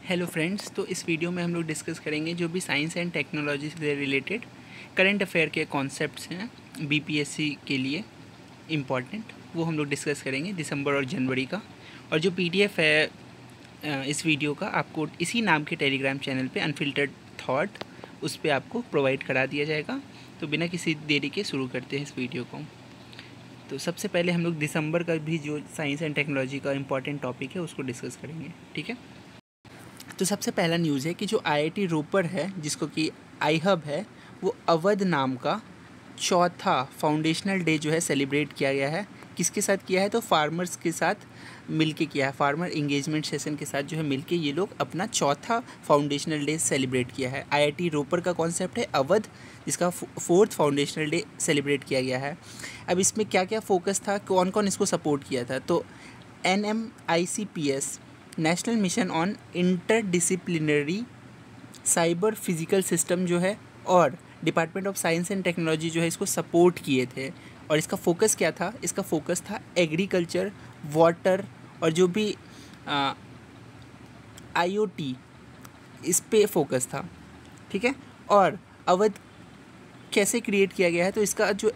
Hello friends, तो इस video में हम लोग डिस्कस करेंगे जो भी साइंस एंड टेक्नोलॉजी से रिलेटेड करंट अफेयर के कॉन्सेप्ट्स हैं बीपीएससी के लिए इम्पॉर्टेंट, वो हम लोग डिस्कस करेंगे दिसंबर और जनवरी का। और जो पीडीएफ है इस वीडियो का आपको इसी नाम के टेलीग्राम चैनल पे अनफिल्टर्ड थॉट उस पर आपको प्रोवाइड करा दिया जाएगा। तो बिना किसी देरी के शुरू करते हैं इस वीडियो को। तो सबसे पहले हम लोग दिसंबर का भी जो साइंस एंड टेक्नोलॉजी का इम्पॉर्टेंट टॉपिक है उसको डिस्कस करेंगे, ठीक है। तो सबसे पहला न्यूज़ है कि जो आईआईटी रोपर है, जिसको कि आई हब है, वो अवध नाम का चौथा फाउंडेशनल डे जो है सेलिब्रेट किया गया है। किसके साथ किया है? तो फार्मर्स के साथ मिलके किया है। फार्मर इंगेजमेंट सेशन के साथ जो है मिलके ये लोग अपना चौथा फाउंडेशनल डे सेलिब्रेट किया है। आईआईटी रोपर का कॉन्सेप्ट है अवध, जिसका फोर्थ फाउंडेशनल डे सेलिब्रेट किया गया है। अब इसमें क्या क्या फोकस था, कौन कौन इसको सपोर्ट किया था? तो NMICPS national mission on interdisciplinary cyber physical system जो है और department of science and technology जो है इसको सपोर्ट किए थे। और इसका फोकस क्या था? इसका फोकस था एग्रीकल्चर, वाटर और जो भी IoT, इस पे फोकस था, ठीक है। और अवध कैसे क्रिएट किया गया है? तो इसका जो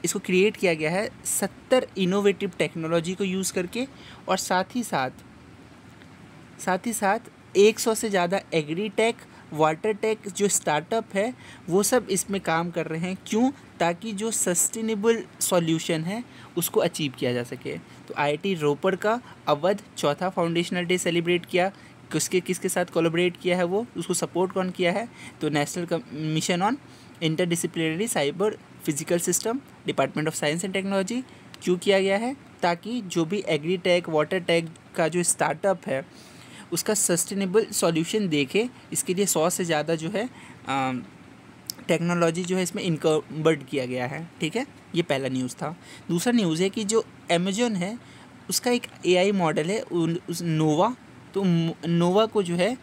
इसको क्रिएट किया गया है 70 इनोवेटिव टेक्नोलॉजी को यूज़ करके, और साथ ही साथ 100 से ज़्यादा एग्री टेक, वाटर टेक जो स्टार्टअप है वो सब इसमें काम कर रहे हैं। क्यों? ताकि जो सस्टेनेबल सॉल्यूशन है उसको अचीव किया जा सके। तो आईआईटी रोपर का अवध चौथा फाउंडेशनल डे सेलिब्रेट किया। किसके साथ कोलैबोरेट किया है, वो उसको सपोर्ट कौन किया है? तो national mission on interdisciplinary cyber physical system, department of science and technology. क्यों किया गया है? ताकि जो भी एग्री टेक, वाटर टेक का जो स्टार्टअप है उसका सस्टेनेबल सॉल्यूशन देखे। इसके लिए 100 से ज़्यादा जो है टेक्नोलॉजी जो है इसमें इनकर्बर्ड किया गया है, ठीक है। ये पहला न्यूज़ था। दूसरा न्यूज़ है कि जो अमेजोन है उसका एक AI मॉडल है उस नोवा। तो नोवा को जो है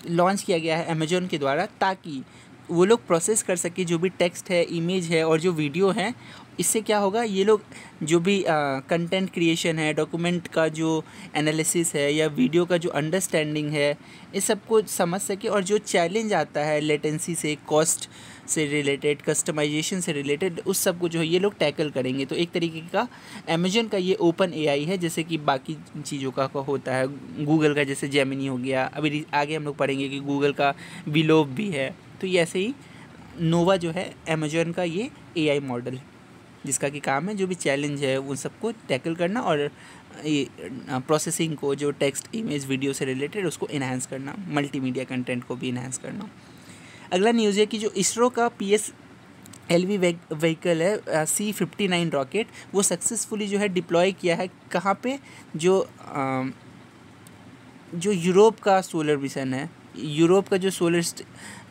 लॉन्च किया गया है अमेजोन के द्वारा, ताकि वो लोग प्रोसेस कर सके जो भी टेक्स्ट है, इमेज है और जो वीडियो है। इससे क्या होगा, ये लोग जो भी कंटेंट क्रिएशन है, डॉक्यूमेंट का जो एनालिसिस है या वीडियो का जो अंडरस्टैंडिंग है, इस सब को समझ सके। और जो चैलेंज आता है लेटेंसी से, कॉस्ट से रिलेटेड, कस्टमाइजेशन से रिलेटेड, उस सब को जो है ये लोग टैकल करेंगे। तो एक तरीके का अमेजन का ये ओपन AI है, जैसे कि बाकी चीज़ों का होता है। गूगल का जैसे जेमिनी हो गया, अभी आगे हम लोग पढ़ेंगे कि गूगल का विलोप भी है। तो ये ऐसे ही नोवा जो है अमेजन का ये AI मॉडल, जिसका कि काम है जो भी चैलेंज है उन सबको टैकल करना और ये प्रोसेसिंग को, जो टेक्स्ट, इमेज, वीडियो से रिलेटेड, उसको इन्हांस करना, मल्टीमीडिया कंटेंट को भी इन्हांस करना। अगला न्यूज़ है कि जो इसरो का PSLV व्हीकल है C-59 रॉकेट, वो सक्सेसफुली जो है डिप्लॉय किया है। कहाँ पे? जो यूरोप का सोलर मिशन है, यूरोप का जो सोलर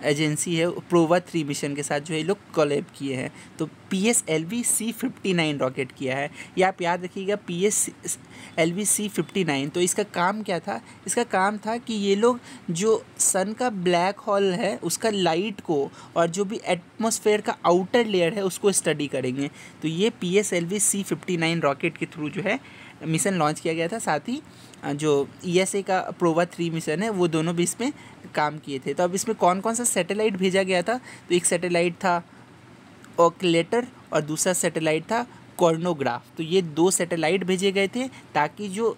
एजेंसी है, प्रोवा 3 मिशन के साथ जो है ये लोग कोलैब किए हैं। तो PSLV C-59 रॉकेट किया है। ये आप याद रखिएगा, PSLV C-59। तो इसका काम क्या था? इसका काम था कि ये लोग जो सन का ब्लैक होल है उसका लाइट को और जो भी एटमॉस्फेयर का आउटर लेयर है उसको स्टडी करेंगे। तो ये PSLV C-59 रॉकेट के थ्रू जो है मिशन लॉन्च किया गया था। साथ ही जो ESA का प्रोवा 3 मिशन है, वो दोनों भी इसमें काम किए थे। तो अब इसमें कौन कौन सा सैटेलाइट भेजा गया था? तो एक सैटेलाइट था ओकलेटर और दूसरा सैटेलाइट था कॉर्नोग्राफ। तो ये 2 सैटेलाइट भेजे गए थे ताकि जो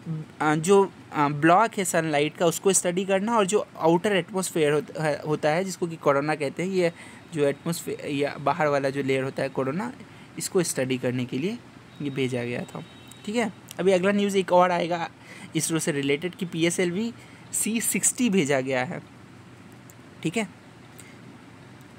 ब्लॉक है सनलाइट का उसको स्टडी करना, और जो आउटर एटमॉस्फेयर होता है जिसको कि कोरोना कहते हैं, ये जो एटमॉस्फेयर या बाहर वाला जो लेयर होता है कोरोना, इसको स्टडी करने के लिए ये भेजा गया था, ठीक है। अभी अगला न्यूज़ एक और आएगा इसरो से रिलेटेड कि PSLV C-60 भेजा गया है, ठीक है।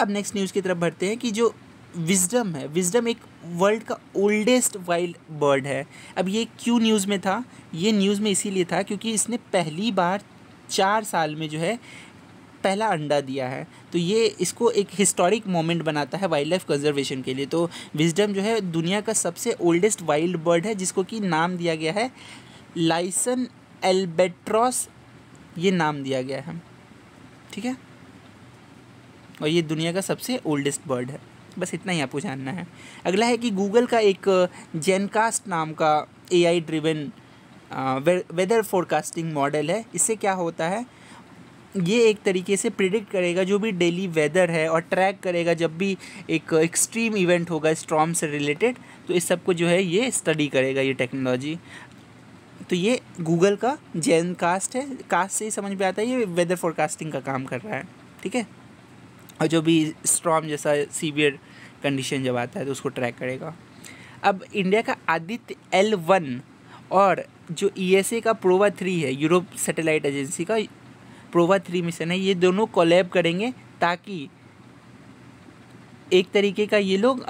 अब नेक्स्ट न्यूज़ की तरफ बढ़ते हैं कि जो विजडम है, विजडम एक वर्ल्ड का ओल्डेस्ट वाइल्ड बर्ड है। अब ये क्यों न्यूज़ में था? ये न्यूज़ में इसीलिए था क्योंकि इसने पहली बार 4 साल में जो है पहला अंडा दिया है। तो ये इसको एक हिस्टोरिक मोमेंट बनाता है वाइल्ड लाइफ कंजर्वेशन के लिए। तो विजडम जो है दुनिया का सबसे ओल्डेस्ट वाइल्ड बर्ड है, जिसको कि नाम दिया गया है लाइसन एल्बेट्रॉस, ये नाम दिया गया है, ठीक है। और ये दुनिया का सबसे ओल्डेस्ट बर्ड है। बस इतना ही आपको जानना है। अगला है कि गूगल का एक जेनकास्ट नाम का AI driven weather forecasting model है। इससे क्या होता है, ये एक तरीके से प्रिडिक्ट करेगा जो भी डेली वेदर है और ट्रैक करेगा जब भी एक एक्सट्रीम इवेंट होगा स्टॉर्म से रिलेटेड, तो इस सब को जो है ये स्टडी करेगा ये टेक्नोलॉजी। तो ये गूगल का जेनकास्ट है, कास्ट से ही समझ में आता है ये वेदर फोरकास्टिंग का काम कर रहा है, ठीक है। और जो भी स्टॉर्म जैसा सीवियर कंडीशन जब आता है तो उसको ट्रैक करेगा। अब इंडिया का आदित्य L1 और जो ESA का प्रोवा 3 है, यूरोप सैटेलाइट एजेंसी का प्रोवा 3 मिशन है, ये दोनों कोलैब करेंगे ताकि एक तरीके का ये लोग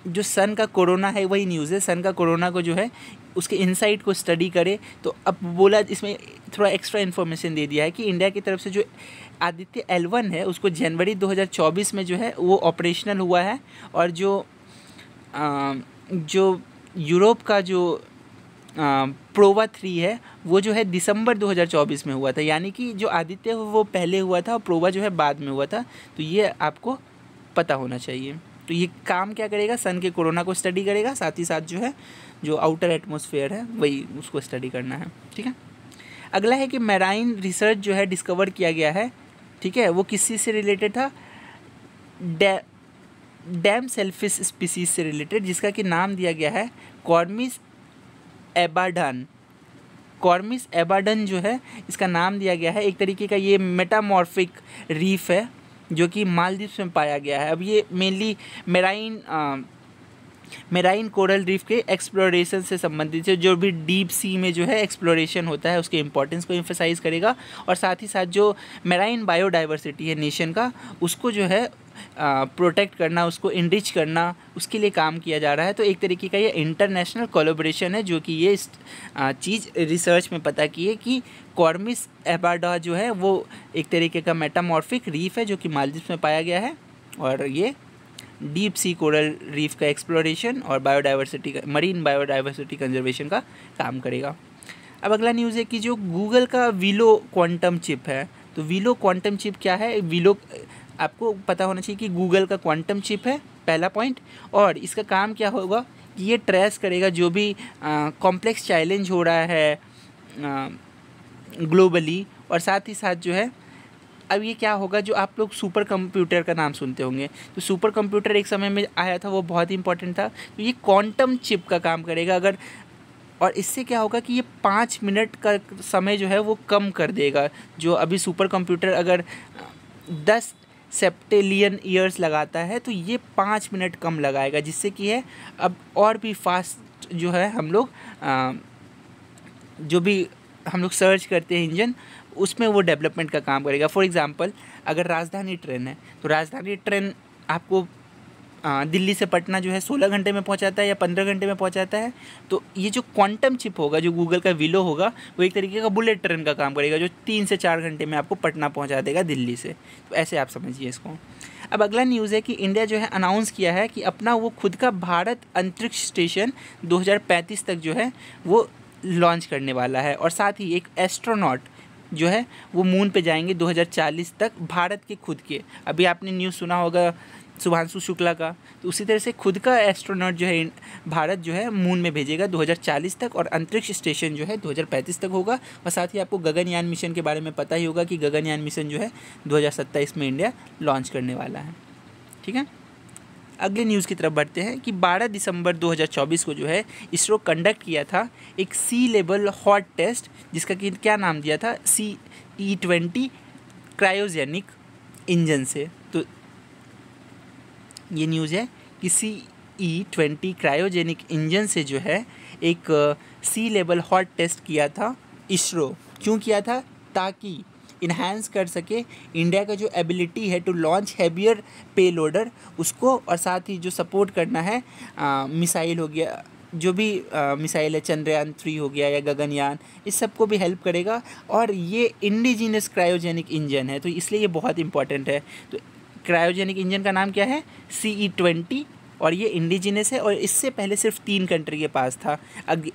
जो सन का कोरोना है, वही न्यूज़ है, सन का कोरोना को जो है उसके इनसाइट को स्टडी करे। तो अब बोला, इसमें थोड़ा एक्स्ट्रा इन्फॉर्मेशन दे दिया है कि इंडिया की तरफ से जो आदित्य L1 है उसको जनवरी 2024 में जो है वो ऑपरेशनल हुआ है, और जो यूरोप का जो प्रोवा 3 है वो जो है दिसंबर 2024 में हुआ था। यानी कि जो आदित्य वो पहले हुआ था और प्रोवा जो है बाद में हुआ था। तो ये आपको पता होना चाहिए। तो ये काम क्या करेगा, सन के कोरोना को स्टडी करेगा, साथ ही साथ जो है जो आउटर एटमॉस्फेयर है वही उसको स्टडी करना है, ठीक है। अगला है कि मैराइन रिसर्च जो है डिस्कवर किया गया है, ठीक है। वो किस चीज़ से रिलेटेड था, डैम सेलफिश स्पीसीज से रिलेटेड, जिसका कि नाम दिया गया है कॉर्मिस एबाडन। कॉर्मिस एबाडन जो है इसका नाम दिया गया है। एक तरीके का ये मेटामॉर्फिक रीफ है जो कि मालदीव्स में पाया गया है। अब ये मेनली मेराइन कोरल रीफ के एक्सप्लोरेशन से संबंधित है। जो भी डीप सी में जो है एक्सप्लोरेशन होता है उसके इंपॉर्टेंस को एम्फसाइज करेगा, और साथ ही साथ जो मेराइन बायोडाइवर्सिटी है नेशन का, उसको जो है प्रोटेक्ट करना, उसको इनरिच करना, उसके लिए काम किया जा रहा है। तो एक तरीके का ये इंटरनेशनल कोलैबोरेशन है जो कि ये चीज़ रिसर्च में पता की है कि कॉर्मिस एबाडा जो है वो एक तरीके का मेटामॉर्फिक रीफ है जो कि मालदीव्स में पाया गया है, और ये डीप सी कोरल रीफ का एक्सप्लोरेशन और बायोडाइवर्सिटी का, मरीन बायोडाइवर्सिटी कंजर्वेशन का काम करेगा। अब अगला न्यूज़ है कि जो गूगल का वीलो क्वांटम चिप है, तो वीलो क्वांटम चिप क्या है, वीलो आपको पता होना चाहिए कि गूगल का क्वांटम चिप है, पहला पॉइंट। और इसका काम क्या होगा कि ये ट्रेस करेगा जो भी कॉम्प्लेक्स चैलेंज हो रहा है ग्लोबली, और साथ ही साथ जो है अब ये क्या होगा, जो आप लोग सुपर कंप्यूटर का नाम सुनते होंगे, तो सुपर कंप्यूटर एक समय में आया था, वो बहुत ही इंपॉर्टेंट था। तो ये क्वांटम चिप का काम करेगा अगर, और इससे क्या होगा कि ये 5 मिनट का समय जो है वो कम कर देगा। जो अभी सुपर कंप्यूटर अगर 10 सेप्टेलियन ईयर्स लगाता है तो ये 5 मिनट कम लगाएगा, जिससे कि है अब और भी फास्ट जो है हम लोग जो भी हम लोग सर्च करते हैं इंजन, उसमें वो डेवलपमेंट का काम करेगा। फॉर एग्जांपल अगर राजधानी ट्रेन है तो राजधानी ट्रेन आपको दिल्ली से पटना जो है 16 घंटे में पहुंचाता है या 15 घंटे में पहुंचाता है। तो ये जो क्वांटम चिप होगा, जो गूगल का वीलो होगा, वो एक तरीके का बुलेट ट्रेन का काम करेगा जो 3 से 4 घंटे में आपको पटना पहुंचा देगा दिल्ली से। तो ऐसे आप समझिए इसको। अब अगला न्यूज़ है कि इंडिया जो है अनाउंस किया है कि अपना वो खुद का भारत अंतरिक्ष स्टेशन 2035 तक जो है वो लॉन्च करने वाला है, और साथ ही एक एस्ट्रोनॉट जो है वो मून पे जाएंगे 2040 तक, भारत के खुद के। अभी आपने न्यूज़ सुना होगा शुभांशु शुक्ला का, तो उसी तरह से खुद का एस्ट्रोनॉट जो है भारत जो है मून में भेजेगा 2040 तक, और अंतरिक्ष स्टेशन जो है 2035 तक होगा। और साथ ही आपको गगनयान मिशन के बारे में पता ही होगा कि गगनयान मिशन जो है 2027 में इंडिया लॉन्च करने वाला है, ठीक है। अगले न्यूज़ की तरफ बढ़ते हैं कि 12 दिसंबर 2024 को जो है इसरो कंडक्ट किया था एक सी लेवल हॉट टेस्ट, जिसका कि क्या नाम दिया था CE-20 क्रायोजेनिक इंजन से। तो ये न्यूज़ है कि CE-20 क्रायोजेनिक इंजन से जो है एक सी लेवल हॉट टेस्ट किया था इसरो। क्यों किया था, ताकि इन्हांस कर सके इंडिया का जो एबिलिटी है टू लॉन्च हैवियर पेलोडर उसको, और साथ ही जो सपोर्ट करना है मिसाइल हो गया, जो भी मिसाइल है चंद्रयान 3 हो गया या गगनयान, इस सब को भी हेल्प करेगा। और ये इंडिजिनस क्रायोजेनिक इंजन है, तो इसलिए ये बहुत इंपॉर्टेंट है। तो क्रायोजेनिक इंजन का नाम क्या है, CE-20, और ये इंडिजिनस है, और इससे पहले सिर्फ 3 कंट्री के पास था।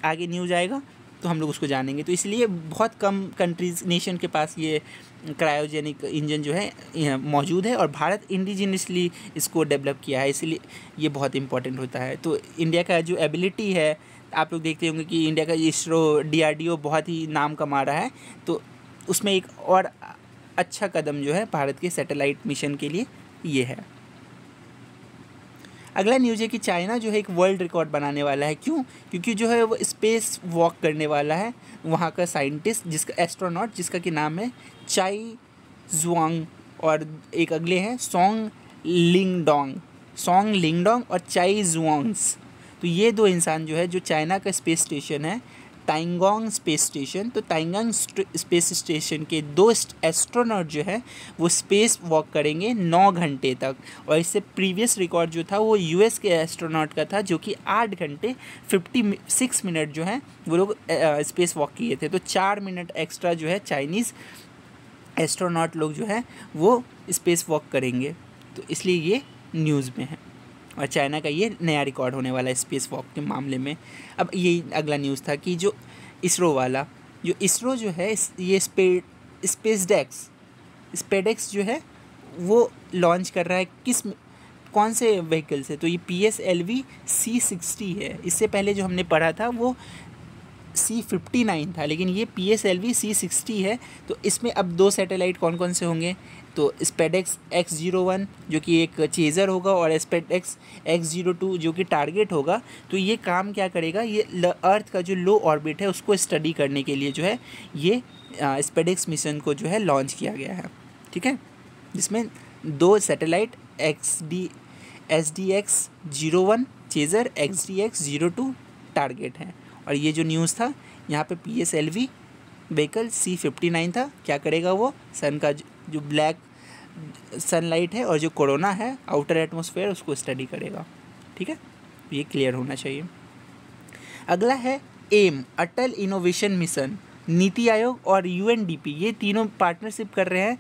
आगे न्यूज़ आएगा तो हम लोग उसको जानेंगे। तो इसलिए बहुत कम कंट्रीज नेशन के पास ये क्रायोजेनिक इंजन जो है मौजूद है, और भारत इंडिजिनसली इसको डेवलप किया है, इसलिए ये बहुत इंपॉर्टेंट होता है। तो इंडिया का जो एबिलिटी है आप लोग देखते होंगे कि इंडिया का इसरो DRDO बहुत ही नाम कमा रहा है, तो उसमें एक और अच्छा कदम जो है भारत के सैटेलाइट मिशन के लिए ये है। अगला न्यूज़ है कि चाइना जो है एक वर्ल्ड रिकॉर्ड बनाने वाला है। क्यों? क्योंकि जो है वो स्पेस वॉक करने वाला है वहाँ का साइंटिस्ट, जिसका एस्ट्रोनॉट, जिसका कि नाम है चाई जुआंग, और एक अगले हैं सोंग लिंगडोंग और चाई जुआंग्स। तो ये दो इंसान जो है, जो चाइना का स्पेस स्टेशन है टाइंगोंग स्पेस स्टेशन, तो टाइंगोंग स्पेस स्टेशन के दो एस्ट्रोनॉट जो है वो स्पेस वॉक करेंगे 9 घंटे तक। और इससे प्रीवियस रिकॉर्ड जो था वो US के एस्ट्रोनॉट का था, जो कि 8 घंटे 56 मिनट जो है वो लोग स्पेस वॉक किए थे। तो 4 मिनट एक्स्ट्रा जो है चाइनीज़ एस्ट्रोनॉट लोग जो है वो स्पेस वॉक करेंगे, तो इसलिए ये न्यूज़ में है। और चाइना का ये नया रिकॉर्ड होने वाला है स्पेस वॉक के मामले में। अब ये अगला न्यूज़ था कि जो इसरो वाला, जो इसरो जो है ये स्पेडेक्स जो है वो लॉन्च कर रहा है कौन से व्हीकल से? तो ये PSLV C60 है। इससे पहले जो हमने पढ़ा था वो C59 था, लेकिन ये PSLV C60 है। तो इसमें अब 2 सैटेलाइट कौन कौन से होंगे? तो स्पेडेक्स X01 जो कि एक चेज़र होगा, और स्पेडेक्स X02 जो कि टारगेट होगा। तो ये काम क्या करेगा? ये अर्थ का जो लो ऑर्बिट है उसको स्टडी करने के लिए जो है ये स्पेडेक्स मिशन को जो है लॉन्च किया गया है। ठीक है, जिसमें 2 satellite SDX01 chaser, XDX02 target हैं। और ये जो न्यूज़ था यहाँ पे PSLV व्हीकल C59 था। क्या करेगा? वो सन का जो ब्लैक सनलाइट है और जो कोरोना है आउटर एटमॉस्फेयर उसको स्टडी करेगा। ठीक है, ये क्लियर होना चाहिए। अगला है एम, अटल इनोवेशन मिशन। नीति आयोग और UNDP ये तीनों पार्टनरशिप कर रहे हैं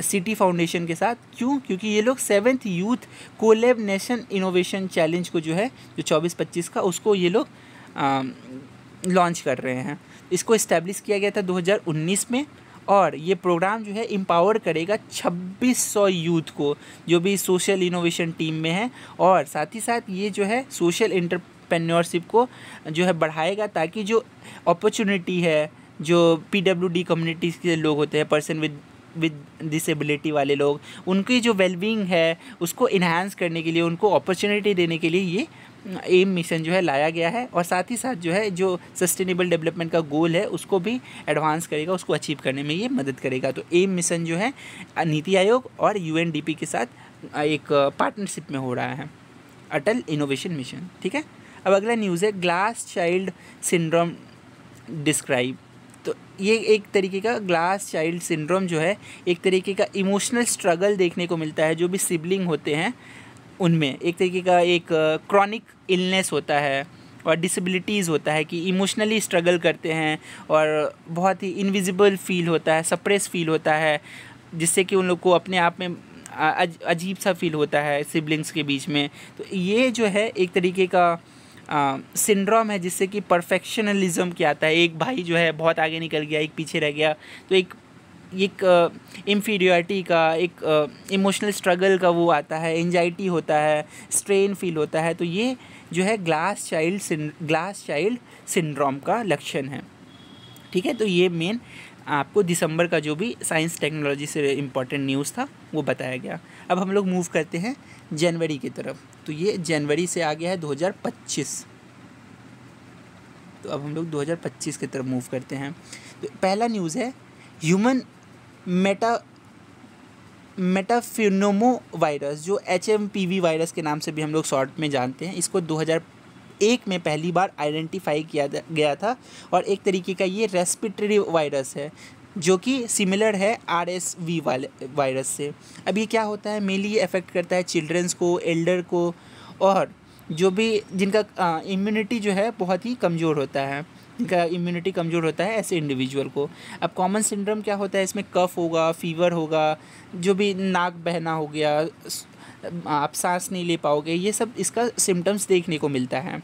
सिटी फाउंडेशन के साथ। क्यों? क्योंकि ये लोग 7th youth colab nation innovation challenge को जो है जो 24-25 का उसको ये लोग लॉन्च कर रहे हैं। इसको इस्टेब्लिश किया गया था 2019 में, और ये प्रोग्राम जो है एम्पावर करेगा 2600 यूथ को जो भी सोशल इनोवेशन टीम में है, और साथ ही साथ ये जो है सोशल एंटरप्रेन्योरशिप को जो है बढ़ाएगा, ताकि जो अपॉर्चुनिटी है, जो PWD कम्युनिटीज़ के लोग होते हैं, पर्सन विद डिसेबिलिटी वाले लोग, उनकी जो वेलबींग है उसको इन्हांस करने के लिए, उनको अपॉर्चुनिटी देने के लिए ये एम मिशन जो है लाया गया है। और साथ ही साथ जो है जो सस्टेनेबल डेवलपमेंट का गोल है उसको भी एडवांस करेगा, उसको अचीव करने में ये मदद करेगा। तो एम मिशन जो है नीति आयोग और UNDP के साथ एक पार्टनरशिप में हो रहा है, अटल इनोवेशन मिशन। ठीक है, अब अगला न्यूज़ है ग्लास चाइल्ड सिंड्रोम डिस्क्राइब। तो ये एक तरीके का ग्लास चाइल्ड सिंड्रोम जो है एक तरीके का इमोशनल स्ट्रगल देखने को मिलता है। जो भी सिबलिंग होते हैं उनमें एक तरीके का एक क्रॉनिक इलनेस होता है और डिसेबिलिटीज़ होता है कि इमोशनली स्ट्रगल करते हैं और बहुत ही इनविजिबल फील होता है, सप्रेस फील होता है, जिससे कि उन लोग को अपने आप में अजीब सा फील होता है सिबलिंग्स के बीच में। तो ये जो है एक तरीके का सिंड्रोम है जिससे कि परफेक्शनलिज्म क्या आता है, एक भाई जो है बहुत आगे निकल गया, एक पीछे रह गया, तो एक इन्फीरियरिटी का, एक इमोशनल स्ट्रगल का वो आता है, एंजाइटी होता है, स्ट्रेन फील होता है। तो ये जो है ग्लास चाइल्ड सिंड्रोम का लक्षण है। ठीक है, तो ये मेन आपको दिसंबर का जो भी साइंस टेक्नोलॉजी से इम्पोर्टेंट न्यूज़ था वो बताया गया। अब हम लोग मूव करते हैं जनवरी की तरफ। तो ये जनवरी से आ गया है 2025। तो अब हम लोग 2025 की तरफ मूव करते हैं। तो पहला न्यूज़ है ह्यूमन मेटाफिनोमो वायरस, जो HMPV वायरस के नाम से भी हम लोग शॉर्ट में जानते हैं। इसको 2001 में पहली बार आइडेंटिफाई किया गया था और एक तरीके का ये रेस्पिरेटरी वायरस है जो कि सिमिलर है RSV वायरस से। अब ये क्या होता है, मेनली ये अफेक्ट करता है चिल्ड्रंस को, एल्डर को, और जो भी जिनका इम्यूनिटी जो है बहुत ही कमज़ोर होता है, जिनका इम्यूनिटी कमज़ोर होता है ऐसे इंडिविजुअल को। अब कॉमन सिंड्रोम क्या होता है, इसमें कफ होगा, फीवर होगा, जो भी नाक बहना हो गया, आप सांस नहीं ले पाओगे, ये सब इसका सिम्टम्स देखने को मिलता है।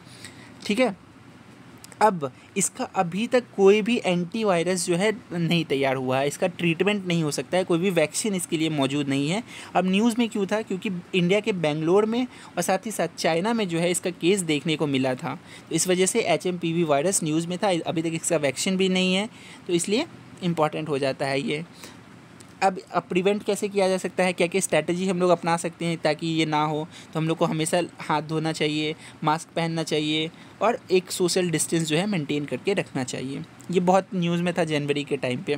ठीक है, अब इसका अभी तक कोई भी एंटीवायरस जो है नहीं तैयार हुआ है, इसका ट्रीटमेंट नहीं हो सकता है, कोई भी वैक्सीन इसके लिए मौजूद नहीं है। अब न्यूज़ में क्यों था, क्योंकि इंडिया के बेंगलोर में और साथ ही साथ चाइना में जो है इसका केस देखने को मिला था, तो इस वजह से HMPV वायरस न्यूज़ में था। अभी तक इसका वैक्सीन भी नहीं है, तो इसलिए इम्पॉर्टेंट हो जाता है ये। अब प्रिवेंट कैसे किया जा सकता है, क्या क्या स्ट्रैटेजी हम लोग अपना सकते हैं ताकि ये ना हो। तो हम लोग को हमेशा हाथ धोना चाहिए, मास्क पहनना चाहिए और एक सोशल डिस्टेंस जो है मेंटेन करके रखना चाहिए। ये बहुत न्यूज़ में था जनवरी के टाइम पे।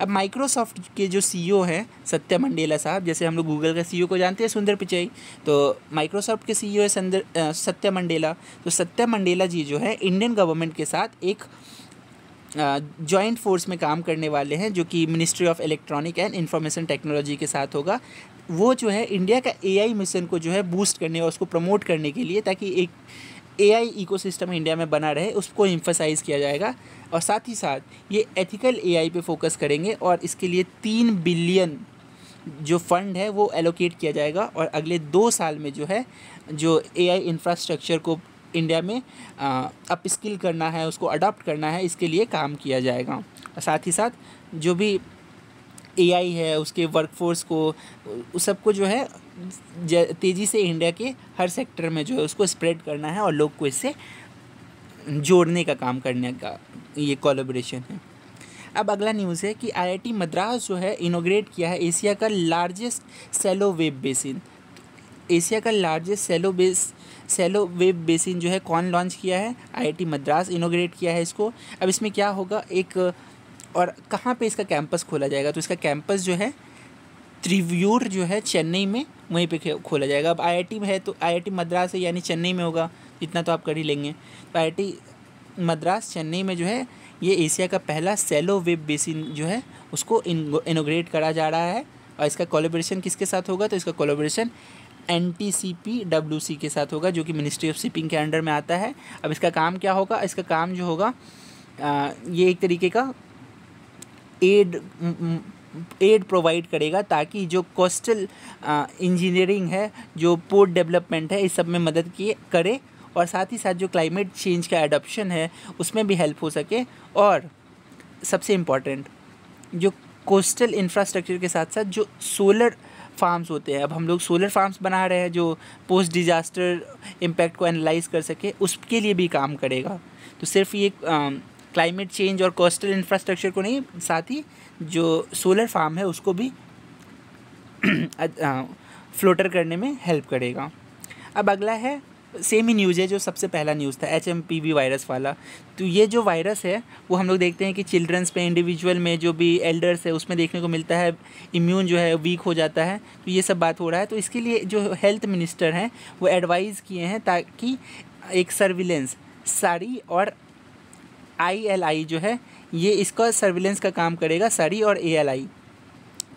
अब माइक्रोसॉफ्ट के जो CEO हैं सत्या मंडेला साहब, जैसे हम लोग गूगल का CEO को जानते हैं सुंदर पिचाई, तो माइक्रोसॉफ्ट के CEO है सत्या मंडेला। तो सत्या मंडेला जी जो है इंडियन गवर्नमेंट के साथ एक जॉइंट फोर्स में काम करने वाले हैं, जो कि ministry of electronic and information technology के साथ होगा। वो जो है इंडिया का AI मिशन को जो है बूस्ट करने और उसको प्रमोट करने के लिए, ताकि एक AI इकोसिस्टम इंडिया में बना रहे, उसको एम्फसाइज़ किया जाएगा। और साथ ही साथ ये एथिकल AI पे फोकस करेंगे और इसके लिए 3 बिलियन जो फंड है वो एलोकेट किया जाएगा। और अगले 2 साल में जो है जो AI इंफ्रास्ट्रक्चर को इंडिया में अप स्किल करना है, उसको अडॉप्ट करना है, इसके लिए काम किया जाएगा। और साथ ही साथ जो भी AI है उसके वर्कफोर्स को, उस सबको जो है तेज़ी से इंडिया के हर सेक्टर में जो है उसको स्प्रेड करना है और लोग को इससे जोड़ने का काम करने का ये कोलैबोरेशन है। अब अगला न्यूज़ है कि IIT मद्रास जो है इनोग्रेट किया है एशिया का largest shallow wave basin. Asia का लार्जेस्ट सैलो वेब बेसिन जो है कौन लॉन्च किया है, IIT मद्रास इनोग्रेट किया है इसको। अब इसमें क्या होगा, एक और कहाँ पे इसका कैंपस खोला जाएगा, तो इसका कैंपस जो है त्रिव्यूर जो है चेन्नई में, वहीं पे खोला जाएगा। अब IIT में है तो IIT मद्रास है यानी चेन्नई में होगा, इतना तो आप कर ही लेंगे। तो IIT मद्रास चेन्नई में जो है ये एशिया का पहला सैलो वेब बेसिन जो है उसको इनोग्रेट करा जा रहा है। और इसका कोलैबोरेशन किसके साथ होगा, तो इसका कोलैबोरेशन NTCPWC के साथ होगा, जो कि मिनिस्ट्री ऑफ शिपिंग के अंडर में आता है। अब इसका काम क्या होगा, इसका काम जो होगा ये एक तरीके का एड प्रोवाइड करेगा, ताकि जो कोस्टल इंजीनियरिंग है, जो पोर्ट डेवलपमेंट है, इस सब में मदद करे। और साथ ही साथ जो क्लाइमेट चेंज का एडॉप्शन है उसमें भी हेल्प हो सके। और सबसे इम्पॉर्टेंट, जो कोस्टल इंफ्रास्ट्रक्चर के साथ साथ जो सोलर फार्म्स होते हैं, अब हम लोग सोलर फार्म्स बना रहे हैं जो पोस्ट डिजास्टर इम्पैक्ट को एनालाइज कर सके, उसके लिए भी काम करेगा। तो सिर्फ ये क्लाइमेट चेंज और कोस्टल इंफ्रास्ट्रक्चर को नहीं, साथ ही जो सोलर फार्म है उसको भी फ्लोटर करने में हेल्प करेगा। अब अगला है, सेम ही न्यूज़ है जो सबसे पहला न्यूज़ था, HMPV वायरस वाला। तो ये जो वायरस है वो हम लोग देखते हैं कि चिल्ड्रंस पे, इंडिविजुअल में, जो भी एल्डर्स है उसमें देखने को मिलता है, इम्यून जो है वीक हो जाता है। तो ये सब बात हो रहा है। तो इसके लिए जो हेल्थ मिनिस्टर हैं वो एडवाइज़ किए हैं ताकि एक सर्विलेंस, सारी और ILI जो है ये इसका सर्विलेंस का काम करेगा, सारी और ALI,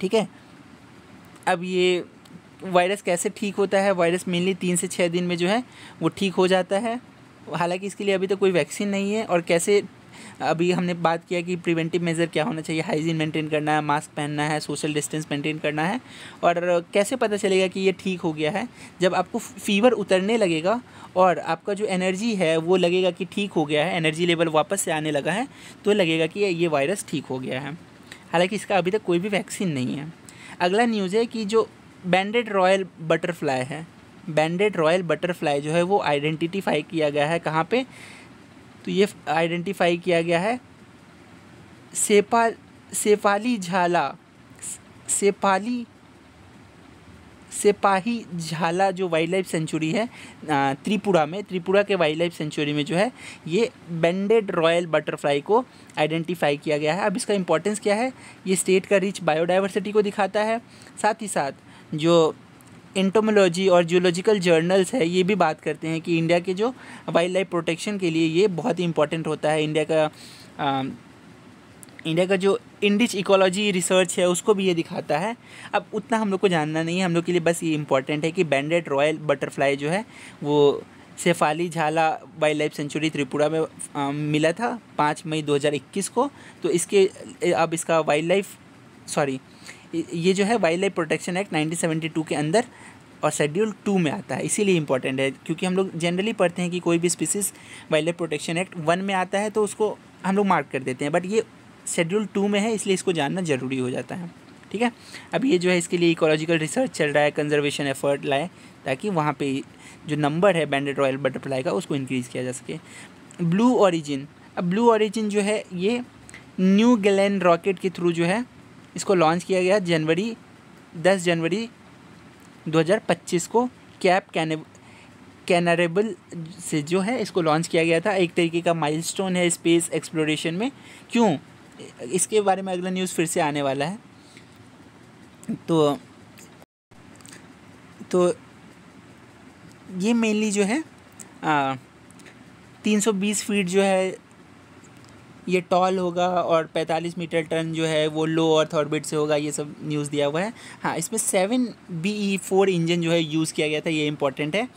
ठीक है। अब ये वायरस कैसे ठीक होता है, वायरस मेनली 3 से 6 दिन में जो है वो ठीक हो जाता है। हालांकि इसके लिए अभी तक कोई वैक्सीन नहीं है। और कैसे, अभी हमने बात किया कि प्रिवेंटिव मेजर क्या होना चाहिए, हाइजीन मेंटेन करना है, मास्क पहनना है, सोशल डिस्टेंस मेंटेन करना है। और कैसे पता चलेगा कि ये ठीक हो गया है, जब आपको फीवर उतरने लगेगा और आपका जो एनर्जी है वो लगेगा कि ठीक हो गया है, एनर्जी लेवल वापस से आने लगा है, तो लगेगा कि ये वायरस ठीक हो गया है। हालांकि इसका अभी तक कोई भी वैक्सीन नहीं है। अगला न्यूज़ है कि जो बैंडेड रॉयल बटरफ्लाई है, बैंडेड रॉयल बटरफ्लाई जो है वो आइडेंटिफाई किया गया है कहाँ पे, तो ये आइडेंटिफाई किया गया है सेपाही झाला जो वाइल्ड लाइफ सेंचुरी है त्रिपुरा में, त्रिपुरा के वाइल्ड लाइफ सेंचुरी में जो है ये बैंडेड रॉयल बटरफ्लाई को आइडेंटिफाई किया गया है। अब इसका इंपॉर्टेंस क्या है, ये स्टेट का रिच बायोडाइवर्सिटी को दिखाता है। साथ ही साथ जो एंटोमोलॉजी और जियोलॉजिकल जर्नल्स है ये भी बात करते हैं कि इंडिया के जो वाइल्ड लाइफ प्रोटेक्शन के लिए ये बहुत ही इंपॉर्टेंट होता है। इंडिया का जो इंडिज इकोलॉजी रिसर्च है उसको भी ये दिखाता है। अब उतना हम लोग को जानना नहीं है, हम लोग के लिए बस ये इम्पॉर्टेंट है कि बैंडेड रॉयल बटरफ्लाई जो है वो शेफाली झाला वाइल्ड लाइफ सेंचुरी त्रिपुरा में मिला था 5 मई 2021 को। तो इसके अब इसका ये जो है वाइल्ड लाइफ प्रोटेक्शन एक्ट 1972 के अंदर और शेड्यूल 2 में आता है, इसीलिए इंपॉर्टेंट है, क्योंकि हम लोग जनरली पढ़ते हैं कि कोई भी species wild life protection act 1 में आता है तो उसको हम लोग मार्क कर देते हैं, बट ये शेड्यूल 2 में है, इसलिए इसको जानना ज़रूरी हो जाता है। ठीक है, अब ये जो है इसके लिए इकोलॉजिकल रिसर्च चल रहा है, कंजर्वेशन एफर्ट लाए, ताकि वहाँ पे जो नंबर है बैंडेड रॉयल बटरफ्लाई का उसको इंक्रीज़ किया जा सके। ब्लू ओरिजिन, अब ब्लू ओरिजिन जो है ये न्यू ग्लेन रॉकेट के थ्रू जो है इसको लॉन्च किया गया 10 जनवरी 2025 को कैप कैनरेबल से जो है इसको लॉन्च किया गया था। एक तरीके का माइलस्टोन है स्पेस एक्सप्लोरेशन में। क्यों, इसके बारे में अगला न्यूज़ फिर से आने वाला है। तो ये मेनली जो है 320 फीट जो है ये टॉल होगा और 45 मीटर टन जो है वो लो अर्थ ऑर्बिट से होगा, ये सब न्यूज़ दिया हुआ है। हाँ, इसमें 7BE4 इंजन जो है यूज़ किया गया था, ये इंपॉर्टेंट है।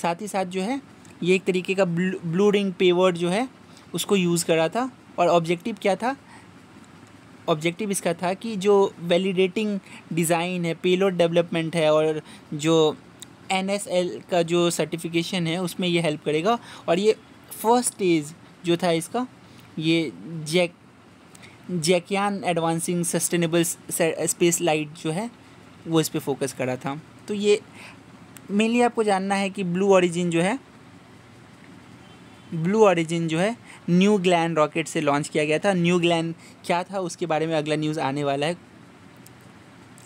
साथ ही साथ जो है ये एक तरीके का ब्लू रिंग पेवर्ड जो है उसको यूज़ करा था। और ऑब्जेक्टिव क्या था, ऑब्जेक्टिव इसका था कि जो वैलिडेटिंग डिज़ाइन है, पेलोड डेवलपमेंट है और जो NSL का जो सर्टिफिकेशन है उसमें ये हेल्प करेगा। और ये फर्स्ट स्टेज जो था इसका, ये जैकयान एडवांसिंग सस्टेनेबल स्पेस लाइट जो है वो इस पे फोकस करा था। तो ये मेनली आपको जानना है कि ब्लू ओरिजिन जो है न्यू ग्लेन रॉकेट से लॉन्च किया गया था। न्यू ग्लेन क्या था उसके बारे में अगला न्यूज़ आने वाला है।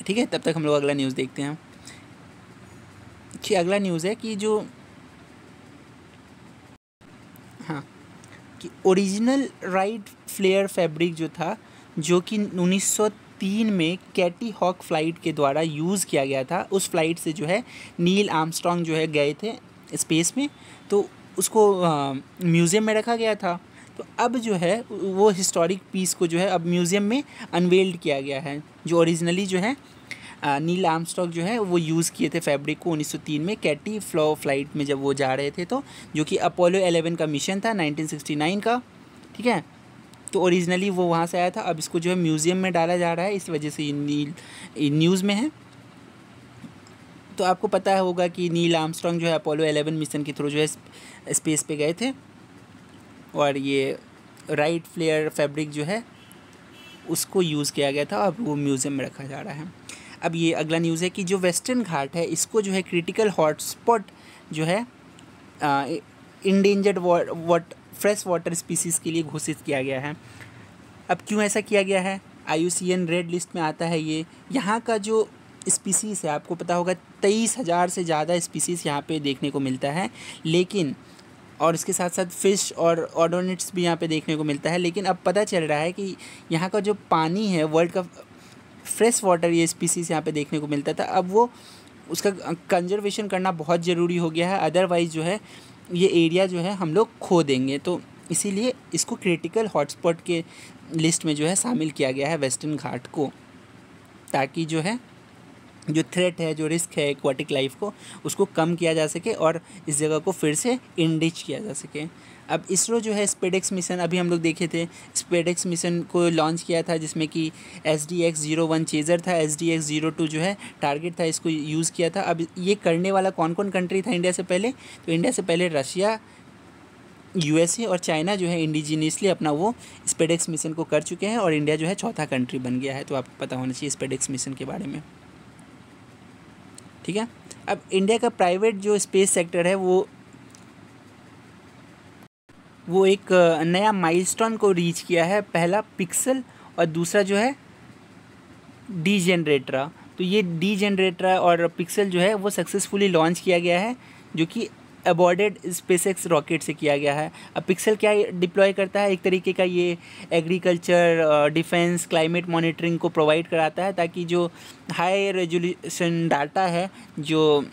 ठीक है, तब तक हम लोग अगला न्यूज़ देखते हैं। कि अगला न्यूज़ है कि जो कि ओरिजिनल राइट फ्लेयर फैब्रिक जो था, जो कि 1903 में कैटी हॉक फ्लाइट के द्वारा यूज़ किया गया था, उस फ्लाइट से जो है नील आर्मस्ट्रॉन्ग जो है गए थे स्पेस में, तो उसको म्यूज़ियम में रखा गया था। तो अब जो है वो हिस्टोरिक पीस को जो है अब म्यूज़ियम में अनवेल्ड किया गया है। जो ओरिजिनली जो है नील आर्मस्ट्रॉन्ग जो है वो यूज़ किए थे फैब्रिक को 1903 में कैटी फ्लो फ्लाइट में जब वो जा रहे थे, तो जो कि अपोलो 11 का मिशन था 1969 का। ठीक है, तो ओरिजिनली वो वहाँ से आया था। अब इसको जो है म्यूज़ियम में डाला जा रहा है, इस वजह से ये न्यूज़ में है। तो आपको पता होगा कि नील आर्मस्ट्रॉन्ग जो है अपोलो 11 मिशन के थ्रू जो है स्पेस पे गए थे, और ये राइट फ्लेयर फैब्रिक जो है उसको यूज़ किया गया था। अब वो म्यूज़ियम में रखा जा रहा है। अब ये अगला न्यूज़ है कि जो वेस्टर्न घाट है इसको जो है क्रिटिकल हॉटस्पॉट जो है इंडेंजर्ड फ्रेश वाटर स्पीसीज़ के लिए घोषित किया गया है। अब क्यों ऐसा किया गया है, IUCN रेड लिस्ट में आता है ये। यहाँ का जो स्पीसीज़ है आपको पता होगा 23,000 से ज़्यादा स्पीसीज़ यहाँ पे देखने को मिलता है, लेकिन और इसके साथ साथ फ़िश और ऑर्डोनिट्स भी यहाँ पे देखने को मिलता है। लेकिन अब पता चल रहा है कि यहाँ का जो पानी है, वर्ल्ड का फ्रेश वाटर ये स्पीसीज़ यहाँ पे देखने को मिलता था, अब वो उसका कंजर्वेशन करना बहुत ज़रूरी हो गया है, अदरवाइज़ जो है ये एरिया जो है हम लोग खो देंगे। तो इसीलिए इसको क्रिटिकल हॉटस्पॉट के लिस्ट में जो है शामिल किया गया है वेस्टर्न घाट को, ताकि जो है जो थ्रेट है, जो रिस्क है एक्वाटिक लाइफ को, उसको कम किया जा सके और इस जगह को फिर से इनरिच किया जा सके। अब इसरो जो है स्पेडेक्स मिशन, अभी हम लोग देखे थे स्पेडेक्स मिशन को लॉन्च किया था, जिसमें कि SDX-01 चेज़र था, SDX-02 जो है टारगेट था, इसको यूज़ किया था। अब ये करने वाला कौन कौन कंट्री था इंडिया से पहले, तो इंडिया से पहले रशिया, USA और चाइना जो है इंडिजीनियसली अपना वो स्पेडेक्स मिशन को कर चुके हैं, और इंडिया जो है चौथा कंट्री बन गया है। तो आपको पता होना चाहिए स्पेडेक्स मिशन के बारे में। ठीक है, अब इंडिया का प्राइवेट जो स्पेस सेक्टर है वो एक नया माइलस्टोन को रीच किया है। पहला पिक्सल और दूसरा जो है डीजेनरेटरा। तो ये डीजेनरेटरा और पिक्सल जो है वो सक्सेसफुली लॉन्च किया गया है, जो कि अबॉर्डेड स्पेसएक्स रॉकेट से किया गया है। अब पिक्सल क्या डिप्लॉय करता है, एक तरीके का ये एग्रीकल्चर, डिफेंस, क्लाइमेट मॉनिटरिंग को प्रोवाइड कराता है, ताकि जो हाई रेजोल्यूशन डाटा है जो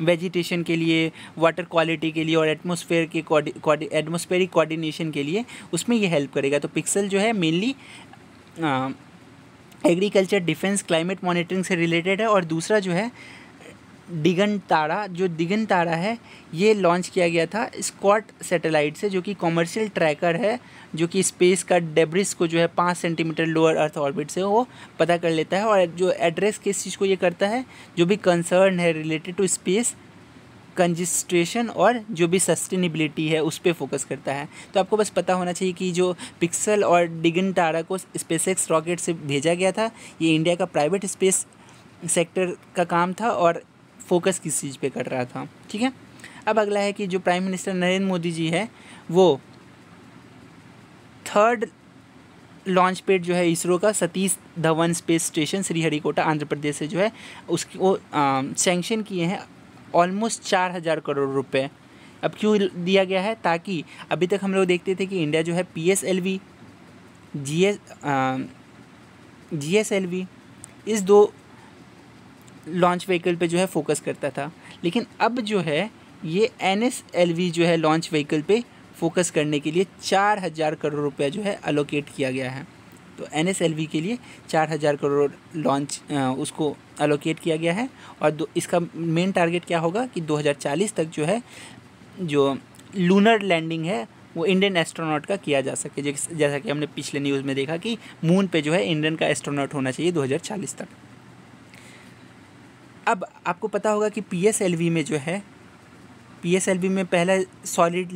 वेजिटेशन के लिए, वाटर क्वालिटी के लिए और एटमॉस्फेरिक कोऑर्डिनेशन के लिए, उसमें ये हेल्प करेगा। तो पिक्सल जो है mainly agriculture, defence, climate monitoring से रिलेटेड है। और दूसरा जो है दिगंतरा, जो दिगंतरा है ये लॉन्च किया गया था स्कॉट सैटेलाइट से, जो कि कॉमर्शियल ट्रैकर है, जो कि स्पेस का डेब्रिस को जो है 5 सेंटीमीटर लोअर अर्थ ऑर्बिट से वो पता कर लेता है, और जो एड्रेस किस चीज़ को ये करता है, जो भी कंसर्न है रिलेटेड टू स्पेस कंजिस्ट्रेशन और जो भी सस्टेनेबिलिटी है उस पर फोकस करता है। तो आपको बस पता होना चाहिए कि जो पिक्सल और दिगंतरा को स्पेसएक्स रॉकेट से भेजा गया था, ये इंडिया का प्राइवेट स्पेस सेक्टर का काम था और फोकस किस चीज़ पे कर रहा था। ठीक है, अब अगला है कि जो प्राइम मिनिस्टर नरेंद्र मोदी जी है वो 3rd लॉन्च पैड जो है इसरो का सतीश धवन स्पेस स्टेशन श्रीहरिकोटा आंध्र प्रदेश से जो है उसकी वो सैंक्शन किए हैं ऑलमोस्ट 4000 करोड़ रुपए। अब क्यों दिया गया है, ताकि अभी तक हम लोग देखते थे कि इंडिया जो है PSLV GSLV इस 2 लॉन्च व्हीकल पे जो है फोकस करता था, लेकिन अब जो है ये NSLV जो है लॉन्च व्हीकल पे फोकस करने के लिए 4000 करोड़ रुपए जो है अलोकेट किया गया है। तो NSLV के लिए 4000 करोड़ लॉन्च उसको अलोकेट किया गया है, और इसका मेन टारगेट क्या होगा कि 2040 तक जो है जो लूनर लैंडिंग है वो इंडियन एस्ट्रोनॉट का किया जा सके, जैसा कि हमने पिछले न्यूज़ में देखा कि मून पे जो है इंडियन का एस्ट्रोनॉट होना चाहिए 2040 तक। अब आपको पता होगा कि PSLV में जो है, PSLV में पहला सॉलिड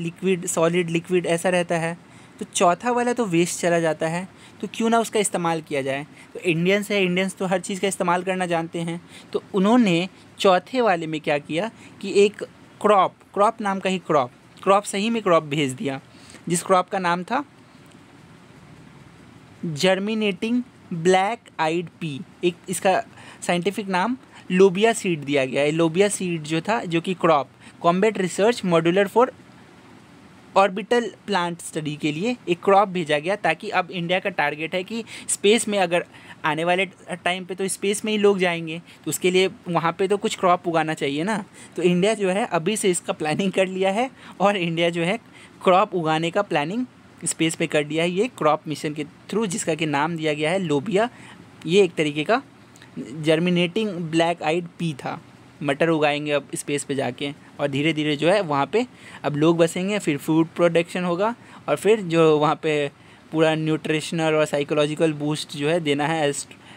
लिक्विड ऐसा रहता है, तो चौथा वाला तो वेस्ट चला जाता है, तो क्यों ना उसका इस्तेमाल किया जाए। तो इंडियंस तो हर चीज़ का इस्तेमाल करना जानते हैं, तो उन्होंने चौथे वाले में क्या किया कि एक क्रॉप नाम का ही क्रॉप सही में क्रॉप भेज दिया, जिस क्रॉप का नाम था जर्मिनेटिंग ब्लैक आइड पी। एक इसका साइंटिफिक नाम लोबिया सीड दिया गया है। लोबिया सीड जो था, जो कि crop combat research modular for orbital plant study के लिए एक क्रॉप भेजा गया, ताकि अब इंडिया का टारगेट है कि स्पेस में अगर आने वाले टाइम पे तो स्पेस में ही लोग जाएंगे, तो उसके लिए वहाँ पे तो कुछ क्रॉप उगाना चाहिए ना। तो इंडिया जो है अभी से इसका प्लानिंग कर लिया है, और इंडिया जो है क्रॉप उगाने का प्लानिंग स्पेस पे कर दिया है ये क्रॉप मिशन के थ्रू, जिसका कि नाम दिया गया है लोबिया। ये एक तरीके का जर्मिनेटिंग ब्लैक आइड पी था। मटर उगाएंगे अब स्पेस पे जाके, और धीरे धीरे जो है वहाँ पे अब लोग बसेंगे, फिर फूड प्रोडक्शन होगा, और फिर जो वहाँ पे पूरा न्यूट्रिशनल और साइकोलॉजिकल बूस्ट जो है देना है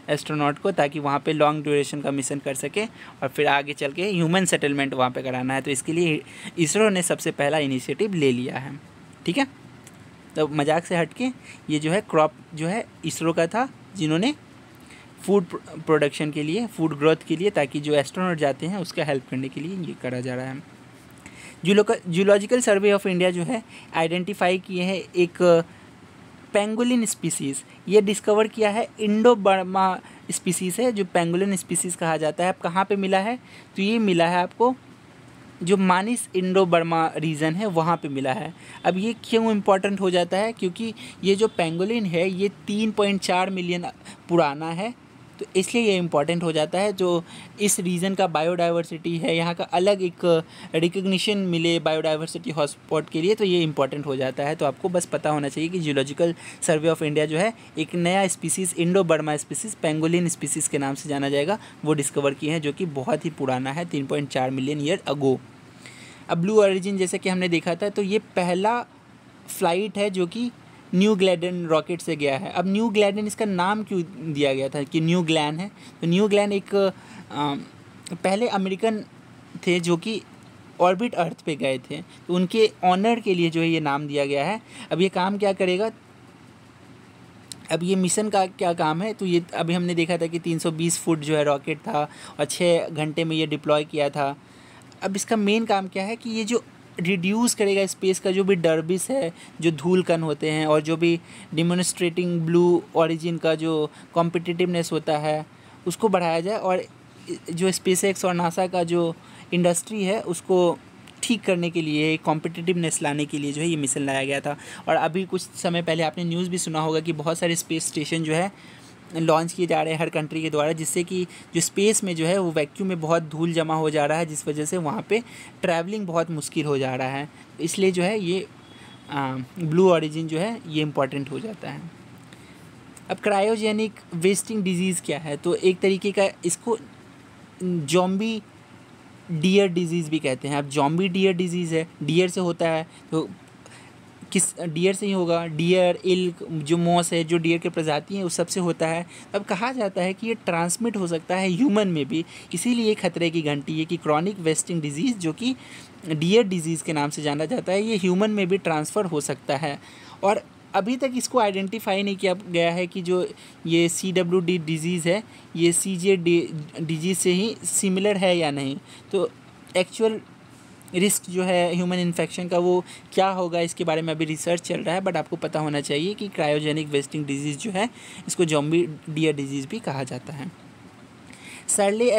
एस्ट्रोनॉट को, ताकि वहाँ पे लॉन्ग ड्यूरेशन का मिशन कर सके, और फिर आगे चल के ह्यूमन सेटलमेंट वहाँ पे कराना है। तो इसके लिए इसरो ने सबसे पहला इनिशिएटिव ले लिया है। ठीक है, तो मजाक से हट के ये जो है क्रॉप जो है इसरो का था, जिन्होंने फूड प्रोडक्शन के लिए, फूड ग्रोथ के लिए, ताकि जो एस्ट्रोनॉट जाते हैं उसका हेल्प करने के लिए ये करा जा रहा है। जूलॉजिकल सर्वे ऑफ इंडिया जो है आइडेंटिफाई किए हैं एक पेंगोलिन स्पीसीज़, ये डिस्कवर किया है इंडो बर्मा स्पीसीज़ है, जो पेंगोलिन स्पीसीज़ कहा जाता है। अब कहाँ पे मिला है, तो ये मिला है आपको जो मानिस इंडो बर्मा रीजन है वहाँ पे मिला है। अब ये क्यों इम्पोर्टेंट हो जाता है, क्योंकि ये जो पेंगोलिन है ये 3.4 मिलियन पुराना है, तो इसलिए ये इम्पॉर्टेंट हो जाता है। जो इस रीजन का बायोडाइवर्सिटी है, यहाँ का अलग एक रिकग्निशन मिले बायोडाइवर्सिटी हॉटस्पॉट के लिए, तो ये इम्पॉर्टेंट हो जाता है। तो आपको बस पता होना चाहिए कि जियोलॉजिकल सर्वे ऑफ इंडिया जो है एक नया species Indo Burma species pangolin species के नाम से जाना जाएगा, वो डिस्कवर किए हैं, जो कि बहुत ही पुराना है 3.4 मिलियन ईयर अगो। अब ब्लू ऑरिजिन जैसे कि हमने देखा था, तो ये पहला फ्लाइट है जो कि न्यू ग्लैडन रॉकेट से गया है। अब न्यू ग्लैडन इसका नाम क्यों दिया गया था कि न्यू ग्लैन है, तो न्यू ग्लैन एक पहले अमेरिकन थे जो कि ऑर्बिट अर्थ पे गए थे, तो उनके ऑनर के लिए जो है ये नाम दिया गया है। अब ये काम क्या करेगा, अब ये मिशन का क्या काम है, तो ये अभी हमने देखा था कि 320 फुट जो है रॉकेट था और 6 घंटे में ये डिप्लॉय किया था। अब इसका मेन काम क्या है कि ये जो रिड्यूस करेगा स्पेस का जो भी डर्बिस है, जो धूल कण होते हैं, और जो भी डिमोन्स्ट्रेटिंग ब्लू ऑरिजिन का जो कॉम्पिटिटिवनेस होता है उसको बढ़ाया जाए, और जो स्पेसएक्स और नासा का जो इंडस्ट्री है उसको ठीक करने के लिए, कॉम्पिटिटिवनेस लाने के लिए जो है ये मिशन लाया गया था। और अभी कुछ समय पहले आपने न्यूज़ भी सुना होगा कि बहुत सारे स्पेस स्टेशन जो है लॉन्च किए जा रहे हैं हर कंट्री के द्वारा, जिससे कि जो स्पेस में जो है वो वैक्यूम में बहुत धूल जमा हो जा रहा है, जिस वजह से वहाँ पे ट्रैवलिंग बहुत मुश्किल हो जा रहा है। इसलिए जो है ये ब्लू ऑरिजिन जो है ये इम्पॉर्टेंट हो जाता है। अब क्रायोजेनिक वेस्टिंग डिजीज़ क्या है, तो एक तरीके का इसको जॉम्बी डियर डिजीज़ भी कहते हैं। अब जॉम्बी डियर डिजीज़ है, डियर से होता है तो किस डियर से ही होगा, डियर, इल्क, जो मॉस है, जो डियर की प्रजाति हैं उस सब से होता है। अब कहा जाता है कि ये ट्रांसमिट हो सकता है ह्यूमन में भी, इसीलिए खतरे की घंटी है कि क्रॉनिक वेस्टिंग डिजीज़ जो कि डियर डिजीज़ के नाम से जाना जाता है, ये ह्यूमन में भी ट्रांसफ़र हो सकता है। और अभी तक इसको आइडेंटिफाई नहीं किया गया है कि जो ये CWD डिजीज़ है ये CJ डिजीज़ से ही सिमिलर है या नहीं। तो एक्चुअल रिस्क जो है ह्यूमन इन्फेक्शन का वो क्या होगा, इसके बारे में अभी रिसर्च चल रहा है। बट आपको पता होना चाहिए कि क्रायोजेनिक वेस्टिंग डिजीज़ जो है इसको जॉम्बी डियर डिजीज़ भी कहा जाता है। सैडली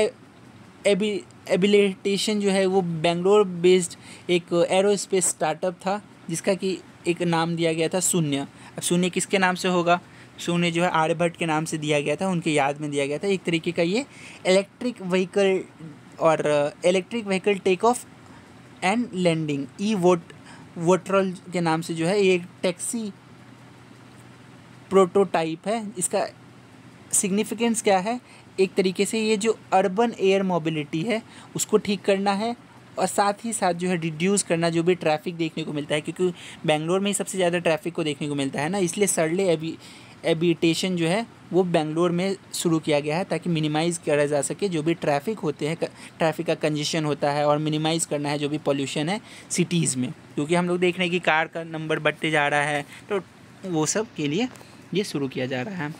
एबिलिटेशन जो है वो बेंगलोर बेस्ड एक एरोस्पेस स्टार्टअप था जिसका कि एक नाम दिया गया था शून्य। अब शून्य किसके नाम से होगा? शून्य जो है आर्यभट्ट के नाम से दिया गया था, उनके याद में दिया गया था। एक तरीके का ये electric vehicle take off and landing VTOL के नाम से जो है ये एक टैक्सी प्रोटोटाइप है। इसका सिग्निफिकेंस क्या है? एक तरीके से ये जो अर्बन एयर मोबिलिटी है उसको ठीक करना है और साथ ही साथ जो है रिड्यूस करना जो भी ट्रैफिक देखने को मिलता है, क्योंकि बेंगलोर में ही सबसे ज़्यादा ट्रैफिक को देखने को मिलता है ना, इसलिए सैडली एबिटेशन जो है वो बेंगलोर में शुरू किया गया है ताकि मिनिमाइज़ करा जा सके जो भी ट्रैफिक होते हैं, ट्रैफिक का कंजेशन होता है, और मिनिमाइज़ करना है जो भी पॉल्यूशन है सिटीज़ में, क्योंकि हम लोग देख रहे हैं कि कार का नंबर बढ़ते जा रहा है, तो वो सब के लिए ये शुरू किया जा रहा है।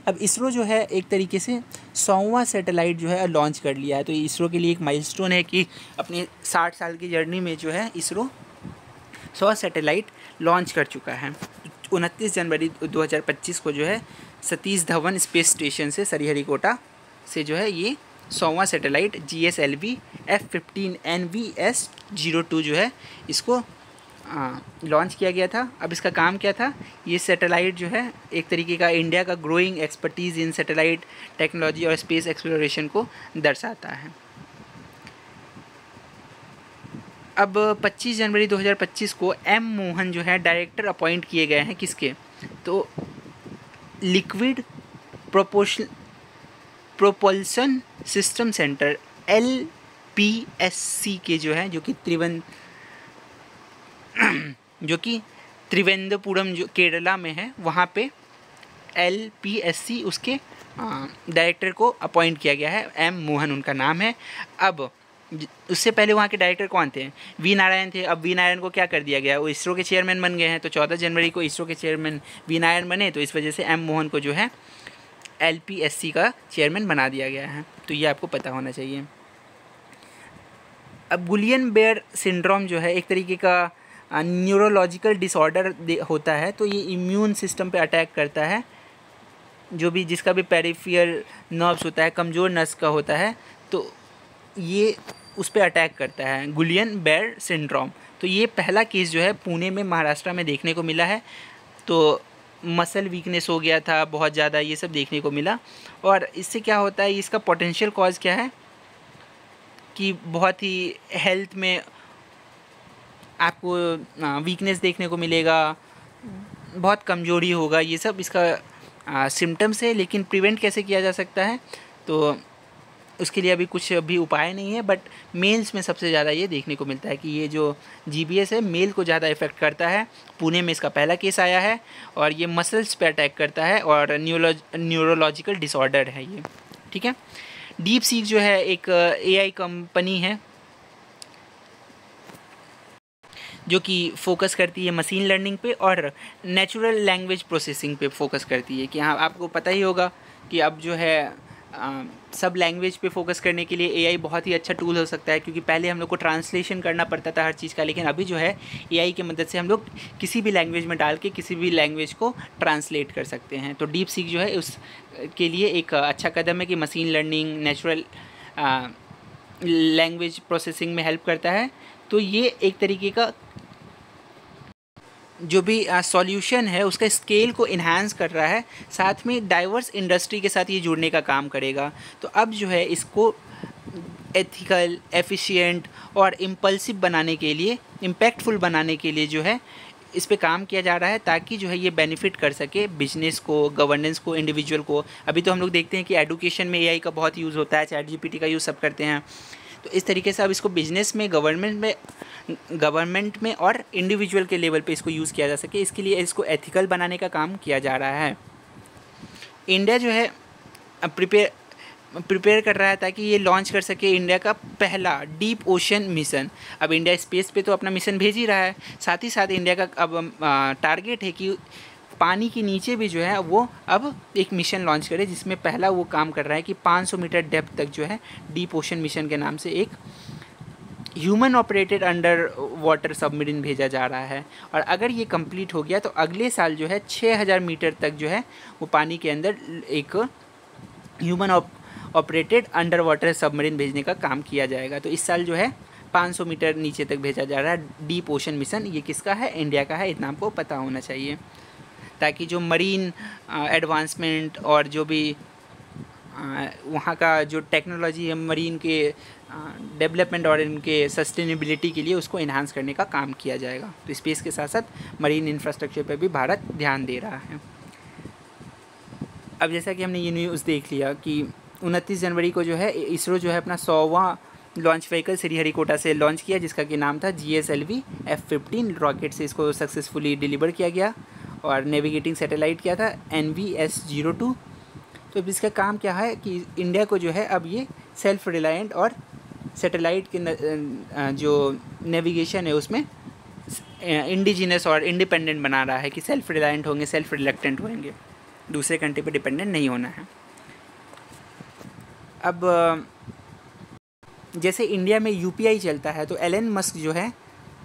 अब इसरो जो है एक तरीके से 100वां सैटेलाइट जो है लॉन्च कर लिया है। तो इसरो के लिए एक माइलस्टोन है कि अपने 60 साल की जर्नी में जो है इसरो 100 सैटेलाइट लॉन्च कर चुका है। 29 जनवरी 2025 को जो है सतीश धवन स्पेस स्टेशन से श्रीहरिकोटा से जो है ये 100वां सैटेलाइट GSLV F-15NVS-02 जो है इसको लॉन्च किया गया था। अब इसका काम क्या था? ये सैटेलाइट जो है एक तरीके का इंडिया का ग्रोइंग एक्सपर्टीज़ इन सैटेलाइट टेक्नोलॉजी और स्पेस एक्सप्लोरेशन को दर्शाता है। अब 25 जनवरी 2025 को M मोहन जो है डायरेक्टर अपॉइंट किए गए हैं किसके? तो liquid propulsion system centre LPSC के जो है जो कि त्रिवेंद्रपुरम जो केरला में है, वहाँ पे LPSC उसके डायरेक्टर को अपॉइंट किया गया है। M मोहन उनका नाम है। अब उससे पहले वहाँ के डायरेक्टर कौन थे? वी नारायण थे। अब वी नारायण को क्या कर दिया गया? वो इसरो के चेयरमैन बन गए हैं। तो 14 जनवरी को इसरो के चेयरमैन वी नारायण बने, तो इस वजह से M मोहन को जो है LPSC का चेयरमैन बना दिया गया है। तो ये आपको पता होना चाहिए। अब गुलियन बेयर सिंड्रोम जो है एक तरीके का न्यूरोलॉजिकल डिसऑर्डर होता है। तो ये इम्यून सिस्टम पे अटैक करता है, जो भी जिसका भी पेरिफेरल नर्व्स होता है, कमज़ोर नस का होता है, तो ये उस पर अटैक करता है, गुलियन बेयर सिंड्रोम। तो ये पहला केस जो है पुणे में महाराष्ट्र में देखने को मिला है। तो मसल वीकनेस हो गया था बहुत ज़्यादा, ये सब देखने को मिला। और इससे क्या होता है, इसका पोटेंशियल कॉज क्या है कि बहुत ही हेल्थ में आपको वीकनेस देखने को मिलेगा, बहुत कमज़ोरी होगा, ये सब इसका सिम्टम्स है। लेकिन प्रिवेंट कैसे किया जा सकता है? तो उसके लिए अभी कुछ भी उपाय नहीं है, बट मेल्स में सबसे ज़्यादा ये देखने को मिलता है कि ये जो GBS है मेल को ज़्यादा इफ़ेक्ट करता है। पुणे में इसका पहला केस आया है और ये मसल्स पे अटैक करता है और न्यूरोलॉजिकल डिसऑर्डर है ये, ठीक है। डीप सीक जो है एक AI कंपनी है जो कि फोकस करती है मशीन लर्निंग पे और नेचुरल लैंग्वेज प्रोसेसिंग पे फोकस करती है। कि हाँ, आपको पता ही होगा कि अब जो है सब लैंग्वेज पे फोकस करने के लिए AI बहुत ही अच्छा टूल हो सकता है, क्योंकि पहले हम लोग को ट्रांसलेशन करना पड़ता था हर चीज़ का, लेकिन अभी जो है AI की मदद से हम लोग किसी भी लैंग्वेज में डाल के किसी भी लैंग्वेज को ट्रांसलेट कर सकते हैं। तो डीप सीक जो है उस के लिए एक अच्छा कदम है कि machine learning natural language processing में हेल्प करता है। तो ये एक तरीके का जो भी सॉल्यूशन है उसका स्केल को इन्हांस कर रहा है, साथ में डाइवर्स इंडस्ट्री के साथ ये जुड़ने का काम करेगा। तो अब जो है इसको एथिकल, एफिशिएंट और इम्पल्सिव बनाने के लिए, इम्पैक्टफुल बनाने के लिए जो है इस पे काम किया जा रहा है, ताकि जो है ये बेनिफिट कर सके बिजनेस को, गवर्नेंस को, इंडिविजुअल को। अभी तो हम लोग देखते हैं कि एडुकेशन में AI का बहुत यूज़ होता है, ChatGPT का यूज़ सब करते हैं। तो इस तरीके से अब इसको बिजनेस में, गवर्नमेंट में और इंडिविजुअल के लेवल पे इसको यूज़ किया जा सके, इसके लिए इसको एथिकल बनाने का काम किया जा रहा है। इंडिया जो है प्रिपेयर कर रहा है ताकि ये लॉन्च कर सके इंडिया का पहला डीप ओशन मिशन। अब इंडिया स्पेस पे तो अपना मिशन भेज ही रहा है, साथ ही साथ इंडिया का अब टारगेट है कि पानी के नीचे भी जो है वो अब एक मिशन लॉन्च करे, जिसमें पहला वो काम कर रहा है कि 500 मीटर डेप्थ तक जो है डीप ओशन मिशन के नाम से एक human operated under water submarine भेजा जा रहा है। और अगर ये कंप्लीट हो गया तो अगले साल जो है 6000 मीटर तक जो है वो पानी के अंदर एक human operated under water submarine भेजने का काम किया जाएगा। तो इस साल जो है 500 मीटर नीचे तक भेजा जा रहा है डीप ओशन मिशन। ये किसका है? इंडिया का है, इतना आपको पता होना चाहिए, ताकि जो मरीन एडवांसमेंट और जो भी वहाँ का जो टेक्नोलॉजी है मरीन के डेवलपमेंट और इनके सस्टेनेबिलिटी के लिए उसको इन्हांस करने का काम किया जाएगा। तो स्पेस के साथ साथ मरीन इंफ्रास्ट्रक्चर पर भी भारत ध्यान दे रहा है। अब जैसा कि हमने ये न्यूज़ देख लिया कि 29 जनवरी को जो है इसरो जो है अपना 100वां लॉन्च व्हीकल श्रीहरिकोटा से लॉन्च किया, जिसका कि नाम था GSLV F-15 रॉकेट से इसको सक्सेसफुली डिलीवर किया गया और नेविगेटिंग सैटेलाइट किया था NVS-02। तो अब इसका काम क्या है कि इंडिया को जो है अब ये सेल्फ रिलायंट और सैटेलाइट के जो नेविगेशन है उसमें इंडिजिनस और इंडिपेंडेंट बना रहा है कि सेल्फ रिलायंट होंगे, सेल्फ रिलेक्टेंट होंगे, दूसरे कंट्री पर डिपेंडेंट नहीं होना है। अब जैसे इंडिया में UPI चलता है तो एलन मस्क जो है,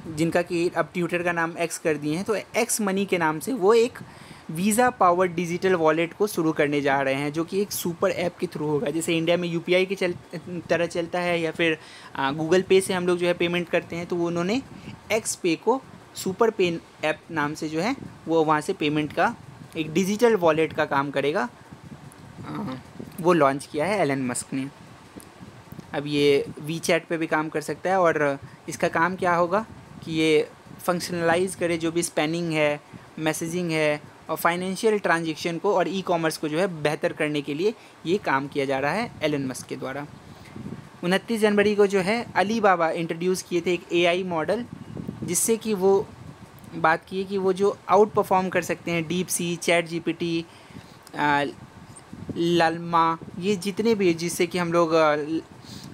जिनका कि अब ट्विटर का नाम एक्स कर दिए हैं, तो एक्स मनी के नाम से वो एक वीज़ा पावर्ड डिजिटल वॉलेट को शुरू करने जा रहे हैं, जो कि एक सुपर ऐप के थ्रू होगा। जैसे इंडिया में UPI के तरह चलता है या फिर गूगल पे से हम लोग जो है पेमेंट करते हैं, तो वो उन्होंने एक्स पे को सुपर पे ऐप नाम से जो है वो वहाँ से पेमेंट का एक डिजिटल वॉलेट का काम करेगा, वो लॉन्च किया है एलन मस्क ने। अब ये WeChat पे भी काम कर सकता है और इसका काम क्या होगा कि ये फंक्शनलाइज करे जो भी स्पैनिंग है, मैसेजिंग है और फाइनेंशियल ट्रांजैक्शन को और ई-कॉमर्स को जो है बेहतर करने के लिए ये काम किया जा रहा है एलन मस्क के द्वारा। 29 जनवरी को जो है अलीबाबा इंट्रोड्यूस किए थे एक AI मॉडल, जिससे कि वो बात की है कि वो जो आउट परफॉर्म कर सकते हैं DeepSeek, ChatGPT, लालमा, ये जितने भी जिससे कि हम लोग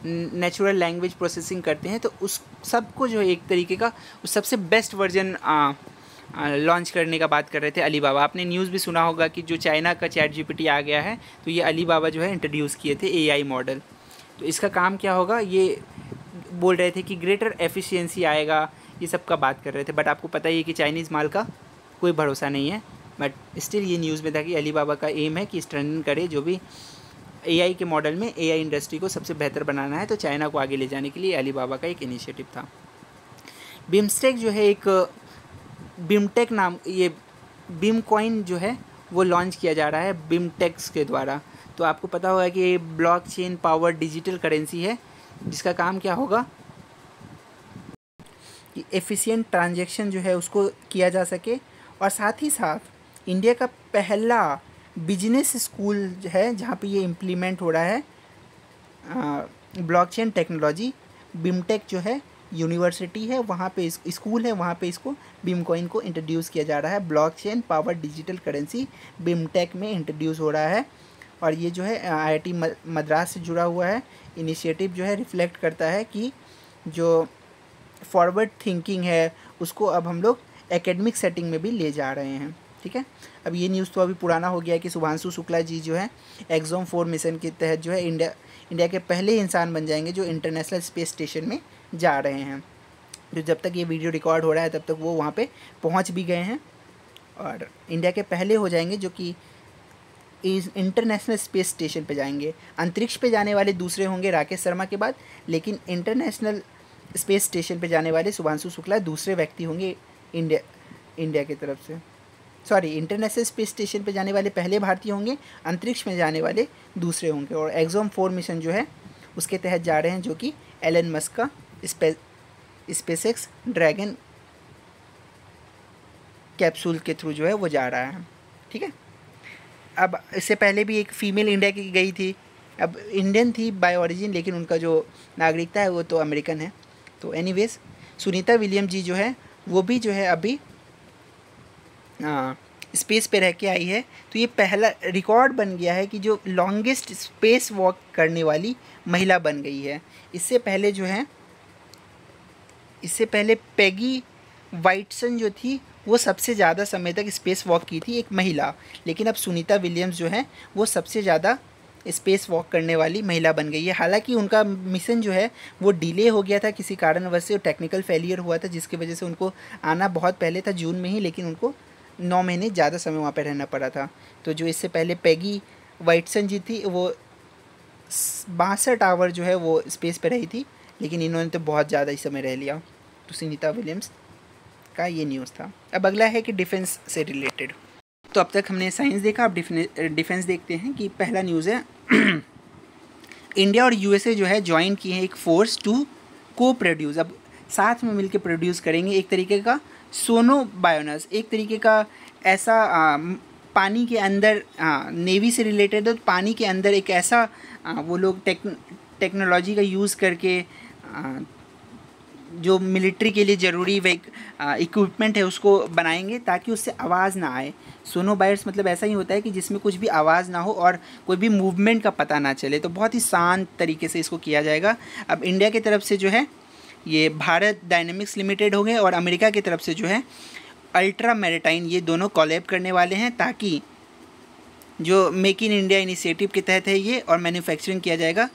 नेचुरल लैंग्वेज प्रोसेसिंग करते हैं, तो उस सबको जो है एक तरीके का सबसे बेस्ट वर्जन लॉन्च करने का बात कर रहे थे अलीबाबा। आपने न्यूज़ भी सुना होगा कि जो चाइना का ChatGPT आ गया है, तो ये अलीबाबा जो है इंट्रोड्यूस किए थे AI मॉडल। तो इसका काम क्या होगा, ये बोल रहे थे कि ग्रेटर एफिशिएंसी आएगा, ये सब का बात कर रहे थे। बट आपको पता ही है कि चाइनीज़ माल का कोई भरोसा नहीं है, बट स्टिल ये न्यूज़ में था कि अलीबाबा का एम है कि स्ट्रेंथन करे जो भी AI के मॉडल में AI इंडस्ट्री को सबसे बेहतर बनाना है, तो चाइना को आगे ले जाने के लिए अलीबाबा का एक इनिशिएटिव था। बिमस्टेक जो है एक बिमटेक नाम, ये बिमकॉइन जो है वो लॉन्च किया जा रहा है बिमटेक्स के द्वारा। तो आपको पता होगा कि ये ब्लॉकचेन पावर डिजिटल करेंसी है, जिसका काम क्या होगा कि एफिशिएंट ट्रांजैक्शन जो है उसको किया जा सके, और साथ ही साथ इंडिया का पहला बिजनेस स्कूल है जहाँ पे ये इम्प्लीमेंट हो रहा है ब्लॉकचेन टेक्नोलॉजी। बिमटेक जो है यूनिवर्सिटी है, वहाँ पे स्कूल है, वहाँ पे इसको बिमकॉइन को इंट्रोड्यूस किया जा रहा है। Blockchain power digital currency BIMTECH में इंट्रोड्यूस हो रहा है, और ये जो है IIT मद्रास से जुड़ा हुआ है। इनिशिएटिव जो है रिफ्लेक्ट करता है कि जो फॉरवर्ड थिंकिंग है उसको अब हम लोग एकेडमिक सेटिंग में भी ले जा रहे हैं। ठीक है, अब ये न्यूज़ तो अभी पुराना हो गया है कि शुभांशु शुक्ला जी जो है एक्सॉम 4 मिशन के तहत जो है इंडिया के पहले इंसान बन जाएंगे जो इंटरनेशनल स्पेस स्टेशन में जा रहे हैं। जो जब तक ये वीडियो रिकॉर्ड हो रहा है तब तक वो वहाँ पे पहुँच भी गए हैं, और इंडिया के पहले हो जाएंगे जो कि इस इंटरनेशनल स्पेस स्टेशन पे जाएंगे। अंतरिक्ष पे जाने वाले दूसरे होंगे राकेश शर्मा के बाद, लेकिन इंटरनेशनल स्पेस स्टेशन पे जाने वाले शुभांशु शुक्ला दूसरे व्यक्ति होंगे इंडिया की तरफ से। सॉरी, इंटरनेशनल स्पेस स्टेशन पे जाने वाले पहले भारतीय होंगे, अंतरिक्ष में जाने वाले दूसरे होंगे। और एक्सॉम 4 मिशन जो है उसके तहत जा रहे हैं, जो कि एलन मस्क का स्पेसएक्स ड्रैगन कैप्सूल के थ्रू जो है वो जा रहा है। ठीक है, अब इससे पहले भी एक फ़ीमेल इंडिया की गई थी, अब इंडियन थी बाय ओरिजिन, लेकिन उनका जो नागरिकता है वो तो अमेरिकन है। तो एनीवेज सुनीता विलियम जी जो है वो भी जो है अभी स्पेस पे रह के आई है। तो ये पहला रिकॉर्ड बन गया है कि जो लॉन्गेस्ट स्पेस वॉक करने वाली महिला बन गई है। इससे पहले जो है, इससे पहले पेगी वाइटसन जो थी वो सबसे ज़्यादा समय तक स्पेस वॉक की थी, एक महिला। लेकिन अब सुनीता विलियम्स जो है वो सबसे ज़्यादा स्पेस वॉक करने वाली महिला बन गई है। हालांकि उनका मिशन जो है वो डिले हो गया था किसी कारणवश से, टेक्निकल फेलियर हुआ था जिसकी वजह से उनको आना बहुत पहले था, जून में ही, लेकिन उनको 9 महीने ज़्यादा समय वहाँ पर रहना पड़ा था। तो जो इससे पहले पेगी वाइटसन जी थी वो 62 आवर जो है वो स्पेस पे रही थी, लेकिन इन्होंने तो बहुत ज़्यादा ही समय रह लिया। तो सुनीता विलियम्स का ये न्यूज़ था। अब अगला है कि डिफेंस से रिलेटेड। तो अब तक हमने साइंस देखा, अब डिफेंस देखते हैं। कि पहला न्यूज़ है इंडिया और यूएसए जो है ज्वाइन किए हैं एक फोर्स टू को प्रोड्यूस, अब साथ में मिलकर प्रोड्यूस करेंगे एक तरीके का सोनो बायोनस, एक तरीके का ऐसा पानी के अंदर, नेवी से रिलेटेड है तो पानी के अंदर एक ऐसा वो लोग टेक्नोलॉजी का यूज़ करके जो मिलिट्री के लिए ज़रूरी इक्विपमेंट है उसको बनाएंगे ताकि उससे आवाज़ ना आए। सोनोबायर्स मतलब ऐसा ही होता है कि जिसमें कुछ भी आवाज़ ना हो और कोई भी मूवमेंट का पता ना चले। तो बहुत ही शांत तरीके से इसको किया जाएगा। अब इंडिया की तरफ से जो है ये भारत डायनेमिक्स लिमिटेड हो गए और अमेरिका की तरफ से जो है अल्ट्रा मैरिटाइन, ये दोनों कोलैब करने वाले हैं ताकि जो मेक इन इंडिया इनिशिएटिव के तहत है ये, और मैन्युफैक्चरिंग किया जाएगा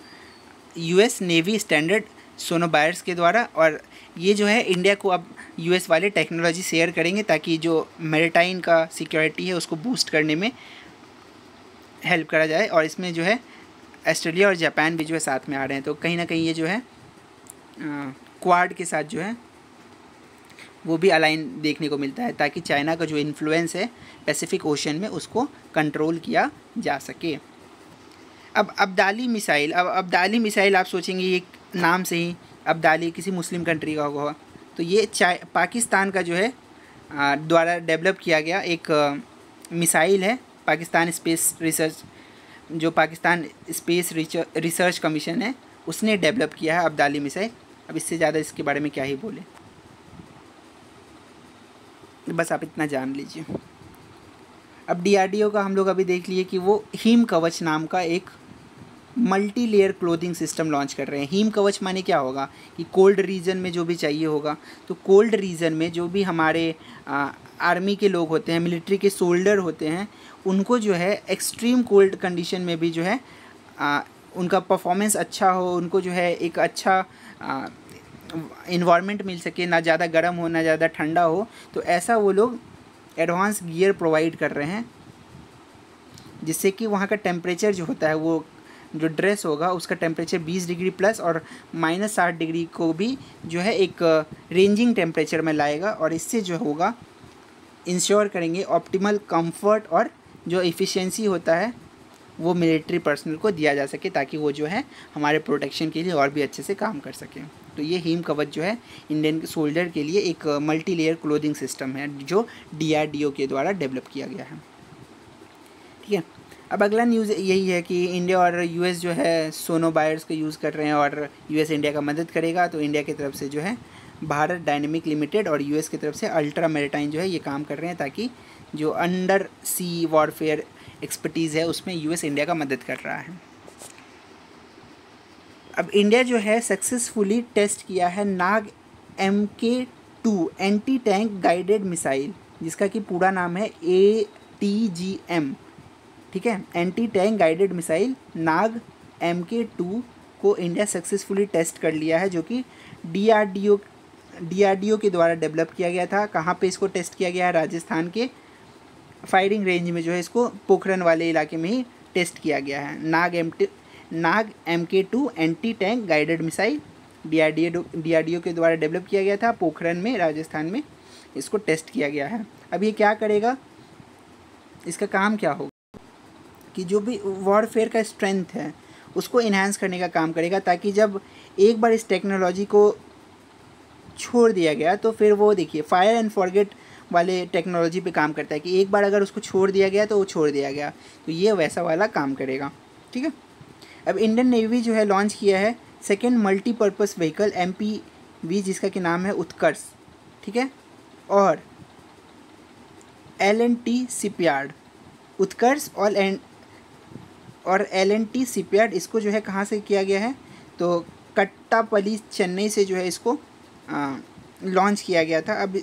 यूएस नेवी स्टैंडर्ड सोनोबायर्स के द्वारा। और ये जो है इंडिया को अब यूएस वाले टेक्नोलॉजी शेयर करेंगे ताकि जो मैरिटाइन का सिक्योरिटी है उसको बूस्ट करने में हेल्प करा जाए। और इसमें जो है ऑस्ट्रेलिया और जापान भी जो है साथ में आ रहे हैं। तो कहीं ना कहीं ये जो है क्वाड के साथ जो है वो भी अलाइन देखने को मिलता है ताकि चाइना का जो इन्फ्लुएंस है पैसिफिक ओशन में उसको कंट्रोल किया जा सके। अब अब्दाली मिसाइल, अब अब्दाली मिसाइल आप सोचेंगे ये नाम से ही अब्दाली किसी मुस्लिम कंट्री का होगा, तो ये पाकिस्तान का जो है द्वारा डेवलप किया गया एक मिसाइल है। पाकिस्तान स्पेस रिसर्च, जो पाकिस्तान स्पेस रिसर्च कमीशन है उसने डेवलप किया है अब्दाली मिसाइल। अब इससे ज़्यादा इसके बारे में क्या ही बोले, बस आप इतना जान लीजिए। अब डीआरडीओ का हम लोग अभी देख लिए कि वो हिम कवच नाम का एक multi layer clothing system launch कर रहे हैं। हिम कवच माने क्या होगा कि कोल्ड रीजन में जो भी चाहिए होगा, तो कोल्ड रीजन में जो भी हमारे आर्मी के लोग होते हैं, मिलिट्री के सोल्डर होते हैं, उनको जो है एक्सट्रीम कोल्ड कंडीशन में भी जो है उनका परफॉर्मेंस अच्छा हो, उनको जो है एक अच्छा इन्वायरमेंट मिल सके, ना ज़्यादा गर्म हो ना ज़्यादा ठंडा हो। तो ऐसा वो लोग एडवांस गियर प्रोवाइड कर रहे हैं जिससे कि वहाँ का टेम्परेचर जो होता है, वो जो ड्रेस होगा उसका टेम्परेचर 20 डिग्री प्लस और -60 डिग्री को भी जो है एक रेंजिंग टेम्परेचर में लाएगा। और इससे जो होगा इंश्योर करेंगे ऑप्टिमल कंफर्ट और जो एफिशिएंसी होता है वो मिलिट्री पर्सनल को दिया जा सके ताकि वो जो है हमारे प्रोटेक्शन के लिए और भी अच्छे से काम कर सकें। तो ये हिम कवच जो है इंडियन सोल्जर के लिए एक मल्टी लेयर क्लोथिंग सिस्टम है जो डीआरडीओ के द्वारा डेवलप किया गया है। ठीक है, अब अगला न्यूज़ यही है कि इंडिया और यूएस जो है सोनोबायर्स का यूज़ कर रहे हैं और यूएस इंडिया का मदद करेगा। तो इंडिया की तरफ से जो है भारत डायनेमिक लिमिटेड और यूएस की तरफ से अल्ट्रा मैरिटाइन जो है ये काम कर रहे हैं ताकि जो अंडर सी वॉरफेयर एक्सपर्टीज़ है उसमें यूएस इंडिया का मदद कर रहा है। अब इंडिया जो है सक्सेसफुली टेस्ट किया है नाग MK2 anti tank guided missile, जिसका कि पूरा नाम है ATGM। ठीक है, एंटी टैंक गाइडेड मिसाइल नाग MK2 को इंडिया सक्सेसफुली टेस्ट कर लिया है, जो कि डीआरडीओ के द्वारा डेवलप किया गया था। कहाँ पे इसको टेस्ट किया गया है? राजस्थान के फायरिंग रेंज में जो है इसको पोखरन वाले इलाके में ही टेस्ट किया गया है। नाग MK2 anti tank guided missile DRDO के द्वारा डेवलप किया गया था, पोखरन में राजस्थान में इसको टेस्ट किया गया है। अब ये क्या करेगा, इसका काम क्या होगा कि जो भी वॉरफेयर का स्ट्रेंथ है उसको इन्हांस करने का काम करेगा, ताकि जब एक बार इस टेक्नोलॉजी को छोड़ दिया गया तो फिर वो देखिए फायर एंड फॉरगेट वाले टेक्नोलॉजी पे काम करता है कि एक बार अगर उसको छोड़ दिया गया तो वो छोड़ दिया गया, तो ये वैसा वाला काम करेगा। ठीक है, अब इंडियन नेवी जो है लॉन्च किया है सेकेंड मल्टीपर्पज़ व्हीकल MPV, जिसका कि नाम है उत्कर्ष, ठीक है। और L&T शिपयार्ड, उत्कर्ष और L&T शिपयार्ड, इसको जो है कहाँ से किया गया है, तो कट्टापल्ली चेन्नई से जो है इसको लॉन्च किया गया था। अब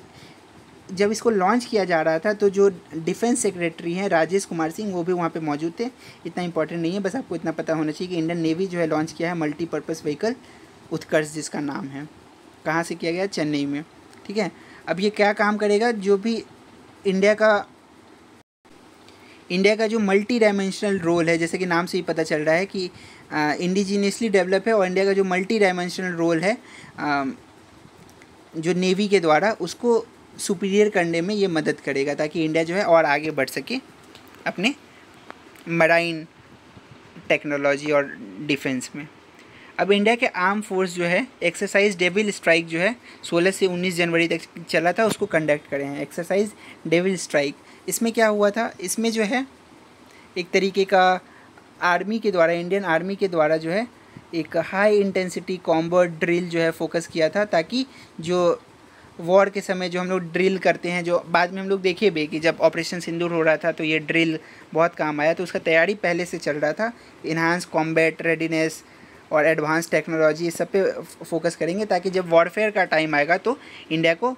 जब इसको लॉन्च किया जा रहा था तो जो डिफेंस सेक्रेटरी हैं राजेश कुमार सिंह, वो भी वहाँ पे मौजूद थे। इतना इंपॉर्टेंट नहीं है, बस आपको इतना पता होना चाहिए कि इंडियन नेवी जो है लॉन्च किया है मल्टीपर्पज़ व्हीकल उत्कर्ष, जिसका नाम है। कहाँ से किया गया, चेन्नई में, ठीक है। अब ये क्या काम करेगा, जो भी इंडिया का जो मल्टी डायमेंशनल रोल है, जैसे कि नाम से ही पता चल रहा है कि इंडिजीनियसली डेवलप है, और इंडिया का जो मल्टी डायमेंशनल रोल है जो नेवी के द्वारा, उसको सुपीरियर करने में ये मदद करेगा, ताकि इंडिया जो है और आगे बढ़ सके अपने मराइन टेक्नोलॉजी और डिफेंस में। अब इंडिया के आर्म फोर्स जो है एक्सरसाइज डेविल स्ट्राइक जो है 16 से 19 जनवरी तक चला था, उसको कंडक्ट करे हैं, एक्सरसाइज डेविल स्ट्राइक। इसमें क्या हुआ था, इसमें जो है एक तरीके का आर्मी के द्वारा, इंडियन आर्मी के द्वारा जो है एक हाई इंटेंसिटी कॉम्बैट ड्रिल जो है फोकस किया था, ताकि जो वॉर के समय जो हम लोग ड्रिल करते हैं, जो बाद में हम लोग देखे भी कि जब ऑपरेशन सिंदूर हो रहा था तो ये ड्रिल बहुत काम आया, तो उसका तैयारी पहले से चल रहा था। इन्हांस कॉम्बैट रेडीनेस और एडवांस टेक्नोलॉजी, इस सब पे फोकस करेंगे, ताकि जब वॉरफेयर का टाइम आएगा तो इंडिया को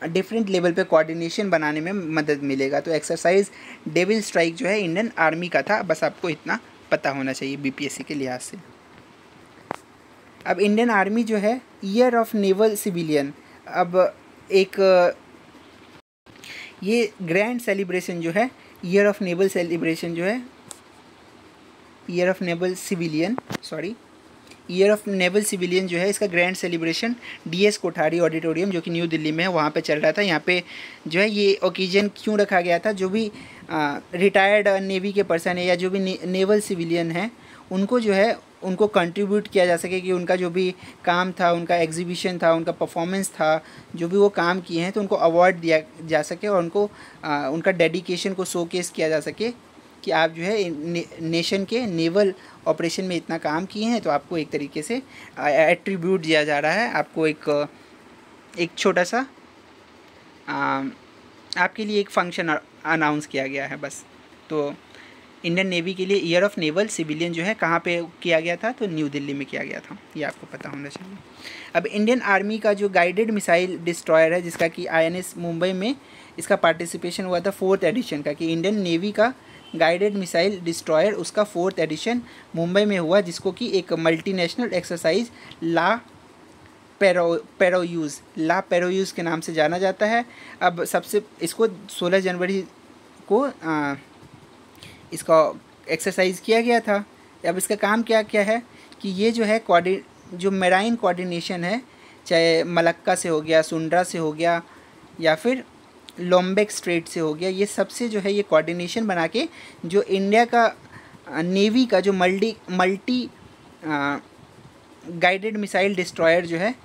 डिफरेंट लेवल पे कोऑर्डिनेशन बनाने में मदद मिलेगा। तो एक्सरसाइज डेविल स्ट्राइक जो है इंडियन आर्मी का था, बस आपको इतना पता होना चाहिए BPSC के लिहाज से। अब इंडियन आर्मी जो है ईयर ऑफ नेवल सिविलियन, अब एक ये ग्रैंड सेलिब्रेशन जो है ईयर ऑफ नेवल सेलिब्रेशन जो है ईयर ऑफ नेवल सिविलियन जो है, इसका grand celebration DS Kothari auditorium जो कि न्यू दिल्ली में है, वहाँ पे चल रहा था। यहाँ पे जो है ये ओकेजन क्यों रखा गया था, जो भी रिटायर्ड नेवी के पर्सन है या जो भी नेवल सिविलियन हैं, उनको जो है उनको कंट्रीब्यूट किया जा सके, कि उनका जो भी काम था, उनका एग्जीबिशन था, उनका परफॉर्मेंस था, जो भी वो काम किए हैं, तो उनको अवार्ड दिया जा सके और उनको उनका डेडिकेशन को शोकेस किया जा सके कि आप जो है नेशन के नेवल ऑपरेशन में इतना काम किए हैं, तो आपको एक तरीके से एट्रीब्यूट दिया जा रहा है, आपको एक छोटा सा आपके लिए एक फंक्शन अनाउंस किया गया है बस। तो इंडियन नेवी के लिए ईयर ऑफ नेवल सिविलियन जो है कहाँ पे किया गया था, तो न्यू दिल्ली में किया गया था, ये आपको पता होना चाहिए। अब इंडियन आर्मी का जो गाइडेड मिसाइल डिस्ट्रॉयर है, जिसका कि INS मुंबई में इसका पार्टिसिपेशन हुआ था 4th एडिशन का, कि इंडियन नेवी का गाइडेड मिसाइल डिस्ट्रॉयर उसका 4th एडिशन मुंबई में हुआ, जिसको कि एक मल्टीनेशनल एक्सरसाइज ला पेरोयूज़ के नाम से जाना जाता है। अब सबसे इसको 16 जनवरी को इसका एक्सरसाइज किया गया था। अब इसका काम क्या क्या है कि ये जो है जो मेराइन कोऑर्डिनेशन है, चाहे मलक्का से हो गया, सुंड्रा से हो गया, या फिर लोम्बेक स्ट्रेट से हो गया, ये सबसे जो है ये कोऑर्डिनेशन बना के जो इंडिया का नेवी का जो मल्टी गाइडेड मिसाइल डिस्ट्रॉयर जो है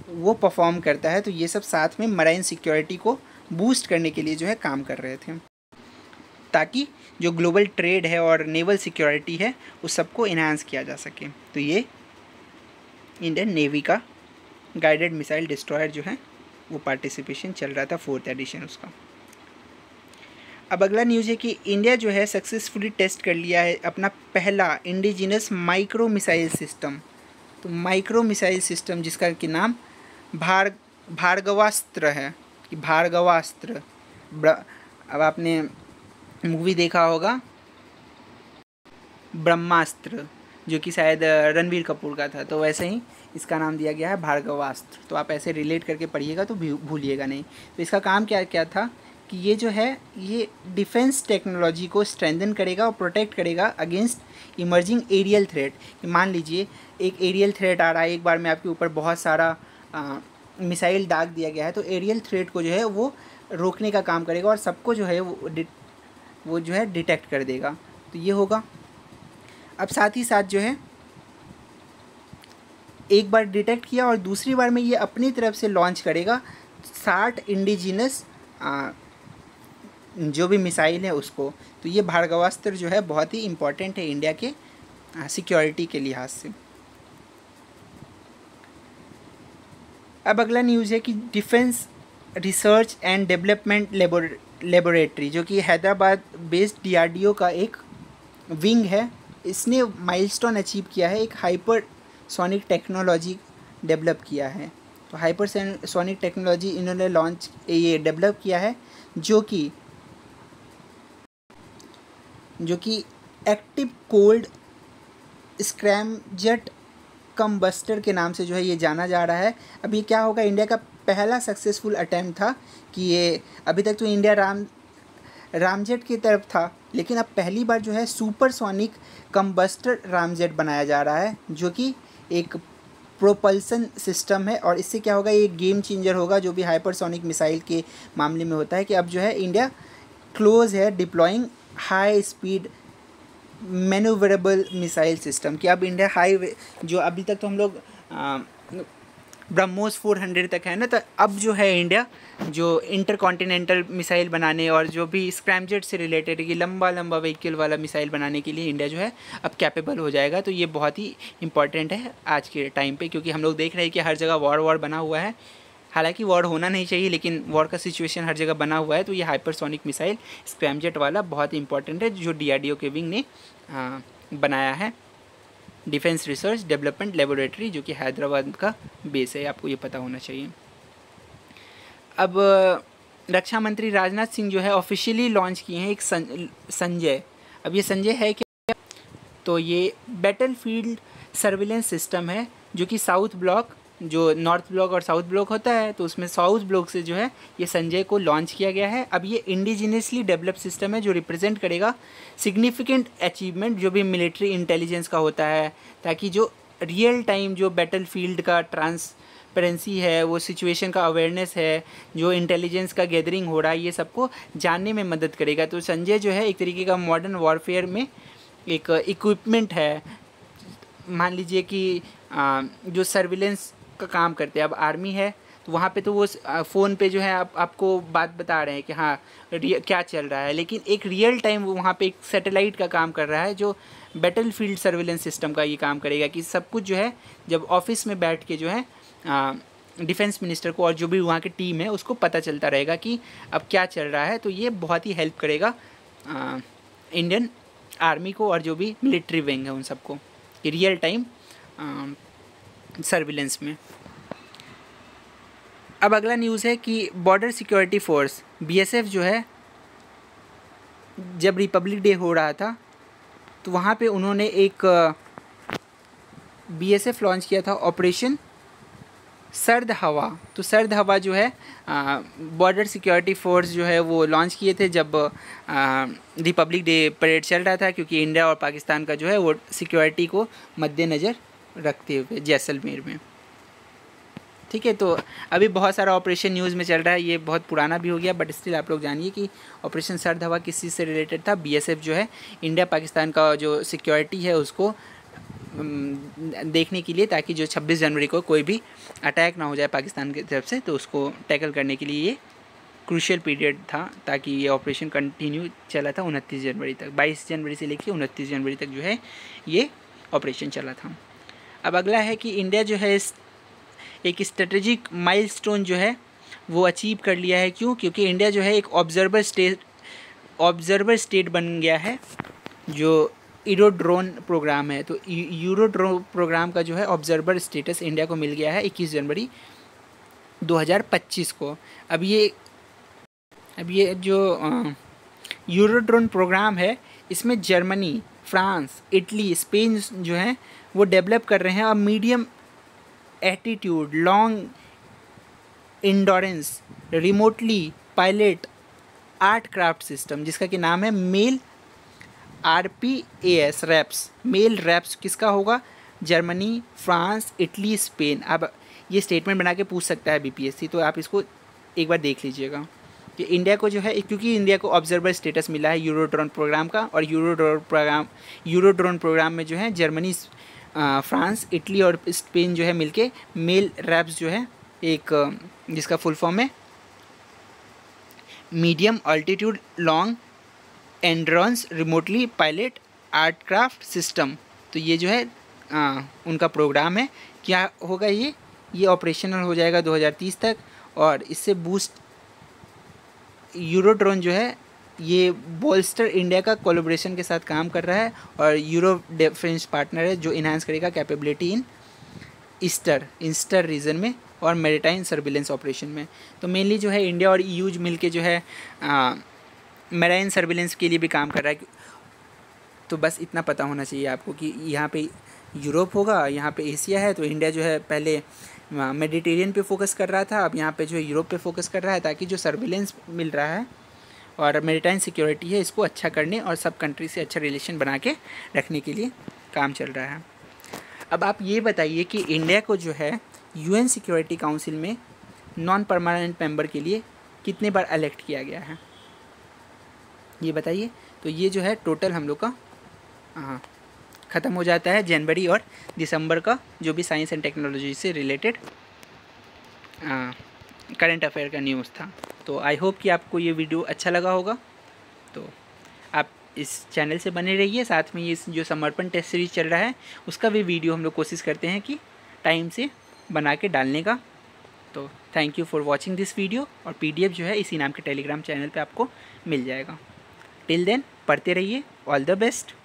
वो परफॉर्म करता है। तो ये सब साथ में मराइन सिक्योरिटी को बूस्ट करने के लिए जो है काम कर रहे थे, ताकि जो ग्लोबल ट्रेड है और नेवल सिक्योरिटी है उस सबको इन्हांस किया जा सके। तो ये इंडियन नेवी का गाइडेड मिसाइल डिस्ट्रॉयर जो है वो पार्टिसिपेशन चल रहा था 4th एडिशन उसका। अब अगला न्यूज़ है कि इंडिया जो है सक्सेसफुली टेस्ट कर लिया है अपना पहला इंडिजिनस माइक्रो मिसाइल सिस्टम। तो माइक्रो मिसाइल सिस्टम जिसका कि नाम भार्गवास्त्र है, कि भार्गवास्त्र। अब आपने मूवी देखा होगा ब्रह्मास्त्र, जो कि शायद रणबीर कपूर का था, तो वैसे ही इसका नाम दिया गया है भार्गवास्त्र। तो आप ऐसे रिलेट करके पढ़िएगा तो भूलिएगा नहीं। तो इसका काम क्या क्या था कि ये जो है ये डिफेंस टेक्नोलॉजी को स्ट्रेंथन करेगा और प्रोटेक्ट करेगा अगेंस्ट इमर्जिंग एरियल थ्रेट। मान लीजिए एक एरियल थ्रेट आ रहा है, एक बार में आपके ऊपर बहुत सारा मिसाइल दाग दिया गया है, तो एरियल थ्रेट को जो है वो रोकने का काम करेगा और सबको जो है वो जो है डिटेक्ट कर देगा। तो ये होगा। अब साथ ही साथ जो है एक बार डिटेक्ट किया और दूसरी बार में ये अपनी तरफ से लॉन्च करेगा 60 इंडिजिनस जो भी मिसाइल है उसको। तो ये भार्गवास्त्र जो है बहुत ही इम्पॉर्टेंट है इंडिया के सिक्योरिटी के लिहाज से। अब अगला न्यूज़ है कि defence research and development laboratory, जो कि हैदराबाद बेस्ड DRDO का एक विंग है, इसने माइलस्टोन अचीव किया है, एक हाइपरसोनिक टेक्नोलॉजी डेवलप किया है। तो हाइपरसोनिक टेक्नोलॉजी इन्होंने ये डेवलप किया है, जो कि एक्टिव कोल्ड स्क्रैमजेट कम्बस्टर के नाम से जो है ये जाना जा रहा है। अब ये क्या होगा, इंडिया का पहला सक्सेसफुल अटैम्प्ट था कि ये, अभी तक तो इंडिया रामजेट की तरफ था, लेकिन अब पहली बार जो है सुपरसोनिक कम्बस्टर रामजेट बनाया जा रहा है, जो कि एक प्रोपल्सन सिस्टम है। और इससे क्या होगा, ये गेम चेंजर होगा जो भी हाइपरसोनिक मिसाइल के मामले में होता है, कि अब जो है इंडिया क्लोज है deploying high speed manoeuvrable missile system, कि अब इंडिया जो अभी तक तो हम लोग ब्रह्मोस 400 तक है ना, तो अब जो है इंडिया जो इंटरकॉन्टिनेंटल मिसाइल बनाने और जो भी स्क्रैमजेट से रिलेटेड है कि लंबा व्हीकल वाला मिसाइल बनाने के लिए इंडिया जो है अब कैपेबल हो जाएगा। तो ये बहुत ही इंपॉर्टेंट है आज के टाइम पे, क्योंकि हम लोग देख रहे हैं कि हर जगह वॉर बना हुआ है। हालांकि वॉर होना नहीं चाहिए, लेकिन वॉर का सिचुएशन हर जगह बना हुआ है। तो ये हाइपरसोनिक मिसाइल स्क्रैमजेट वाला बहुत ही इंपॉर्टेंट है, जो DRDO के विंग ने बनाया है, डिफेंस रिसर्च डेवलपमेंट लेबोरेटरी, जो कि हैदराबाद का बेस है, आपको ये पता होना चाहिए। अब रक्षा मंत्री राजनाथ सिंह जो है ऑफिशियली लॉन्च किए हैं एक संजय। अब ये संजय है क्या, तो ये बैटलफील्ड सर्विलेंस सिस्टम है, जो कि साउथ ब्लॉक, जो नॉर्थ ब्लॉक और साउथ ब्लॉक होता है, तो उसमें साउथ ब्लॉक से जो है ये संजय को लॉन्च किया गया है। अब ये इंडिजिनियसली डेवलप सिस्टम है, जो रिप्रेजेंट करेगा सिग्निफिकेंट अचीवमेंट जो भी मिलिट्री इंटेलिजेंस का होता है, ताकि जो रियल टाइम जो बैटलफील्ड का ट्रांसपेरेंसी है, वो सिचुएशन का अवेयरनेस है, जो इंटेलिजेंस का गैदरिंग हो रहा है, ये सबको जानने में मदद करेगा। तो संजय जो है एक तरीके का मॉडर्न वॉरफेयर में एक इक्विपमेंट है। मान लीजिए कि जो सर्विलेंस का काम करते हैं, अब आर्मी है तो वहाँ पे तो वो फ़ोन पे जो है आपको बात बता रहे हैं कि हाँ क्या चल रहा है, लेकिन एक रियल टाइम वो वहाँ पे एक सैटेलाइट का काम कर रहा है, जो बैटलफील्ड सर्विलेंस सिस्टम का ये काम करेगा, कि सब कुछ जो है जब ऑफिस में बैठ के जो है डिफेंस मिनिस्टर को और जो भी वहाँ की टीम है उसको पता चलता रहेगा कि अब क्या चल रहा है। तो ये बहुत ही हेल्प करेगा इंडियन आर्मी को और जो भी मिलिट्री विंग है उन सबको, कि रियल टाइम सर्विलेंस में। अब अगला न्यूज़ है कि बॉर्डर सिक्योरिटी फोर्स BSF जो है, जब रिपब्लिक डे हो रहा था तो वहाँ पे उन्होंने एक BSF लॉन्च किया था, ऑपरेशन सर्द हवा। तो सर्द हवा जो है बॉर्डर सिक्योरिटी फोर्स जो है वो लॉन्च किए थे जब रिपब्लिक डे परेड चल रहा था, क्योंकि इंडिया और पाकिस्तान का जो है वो सिक्योरिटी को मद्देनज़र रखते हुए जैसलमेर में। ठीक है, तो अभी बहुत सारा ऑपरेशन न्यूज़ में चल रहा है, ये बहुत पुराना भी हो गया, बट स्टिल आप लोग जानिए कि ऑपरेशन सर्द हवा किस चीज़ से रिलेटेड था। BSF जो है इंडिया पाकिस्तान का जो सिक्योरिटी है उसको देखने के लिए, ताकि जो 26 जनवरी को कोई भी अटैक ना हो जाए पाकिस्तान की तरफ से, तो उसको टैकल करने के लिए ये क्रूशियल पीरियड था, ताकि ये ऑपरेशन कंटिन्यू चला था 29 जनवरी तक। 22 जनवरी से लेकर 29 जनवरी तक जो है ये ऑपरेशन चला था। अब अगला है कि इंडिया जो है एक स्ट्रेटेजिक माइलस्टोन जो है वो अचीव कर लिया है। क्यों? क्योंकि इंडिया जो है एक ऑब्जर्वर स्टेट बन गया है, जो यूरोड्रोन प्रोग्राम है। तो यूरोड्रोन प्रोग्राम का जो है ऑब्जर्वर स्टेटस इंडिया को मिल गया है 21 जनवरी 2025 को। अब ये जो यूरोड्रोन प्रोग्राम है, इसमें जर्मनी, फ्रांस, इटली, स्पेन जो है वो डेवलप कर रहे हैं। और medium attitude, long endurance, remotely pilot aircraft system, जिसका कि नाम है MALE RPAS RPAS. MALE RPAS किसका होगा? Germany, France, Italy, Spain. अब ये स्टेटमेंट बना के पूछ सकता है BPSC, तो आप इसको एक बार देख लीजिएगा कि इंडिया को जो है, क्योंकि इंडिया को ऑब्जर्वर स्टेटस मिला है यूरोड्रोन प्रोग्राम का, और यूरोड्रोन प्रोग्राम में जो है जर्मनी, फ्रांस, इटली और स्पेन जो है मिलके मेल रैप्स जो है एक, जिसका फुल फॉर्म है medium altitude long endurance remotely piloted aircraft system, तो ये जो है उनका प्रोग्राम है। क्या होगा ये ऑपरेशनल हो जाएगा 2030 तक, और इससे बूस्ट यूरोड्रोन जो है ये बोल्स्टर इंडिया का कोलैबोरेशन के साथ काम कर रहा है, और यूरो डिफेंस पार्टनर है जो इन्हांस करेगा कैपेबिलिटी इन ईस्टर रीजन में और मैरीटाइम सर्विलेंस ऑपरेशन में। तो मेनली जो है इंडिया और ईयूज मिलके जो है मैराइन सर्विलेंस के लिए भी काम कर रहा है। तो बस इतना पता होना चाहिए आपको कि यहाँ पे यूरोप होगा, यहाँ पे एशिया है। तो इंडिया जो है पहले मेडिटेरियन पे फोकस कर रहा था, अब यहाँ पे जो है यूरोप पे फोकस कर रहा है, ताकि जो सर्विलेंस मिल रहा है और मैरीटाइम सिक्योरिटी है इसको अच्छा करने और सब कंट्री से अच्छा रिलेशन बना के रखने के लिए काम चल रहा है। अब आप ये बताइए कि इंडिया को जो है यूएन सिक्योरिटी काउंसिल में नॉन परमानेंट मेंबर के लिए कितने बार इलेक्ट किया गया है, ये बताइए। तो ये जो है टोटल हम लोग का ख़त्म हो जाता है जनवरी और दिसंबर का जो भी साइंस एंड टेक्नोलॉजी से रिलेटेड करंट अफेयर का न्यूज़ था। तो आई होप कि आपको ये वीडियो अच्छा लगा होगा। तो आप इस चैनल से बने रहिए, साथ में ये जो समर्पण टेस्ट सीरीज़ चल रहा है उसका भी वीडियो हम लोग कोशिश करते हैं कि टाइम से बना के डालने का। तो thank you for watching this video, और PDF जो है इसी नाम के टेलीग्राम चैनल पे आपको मिल जाएगा। टिल देन पढ़ते रहिए, ऑल द बेस्ट।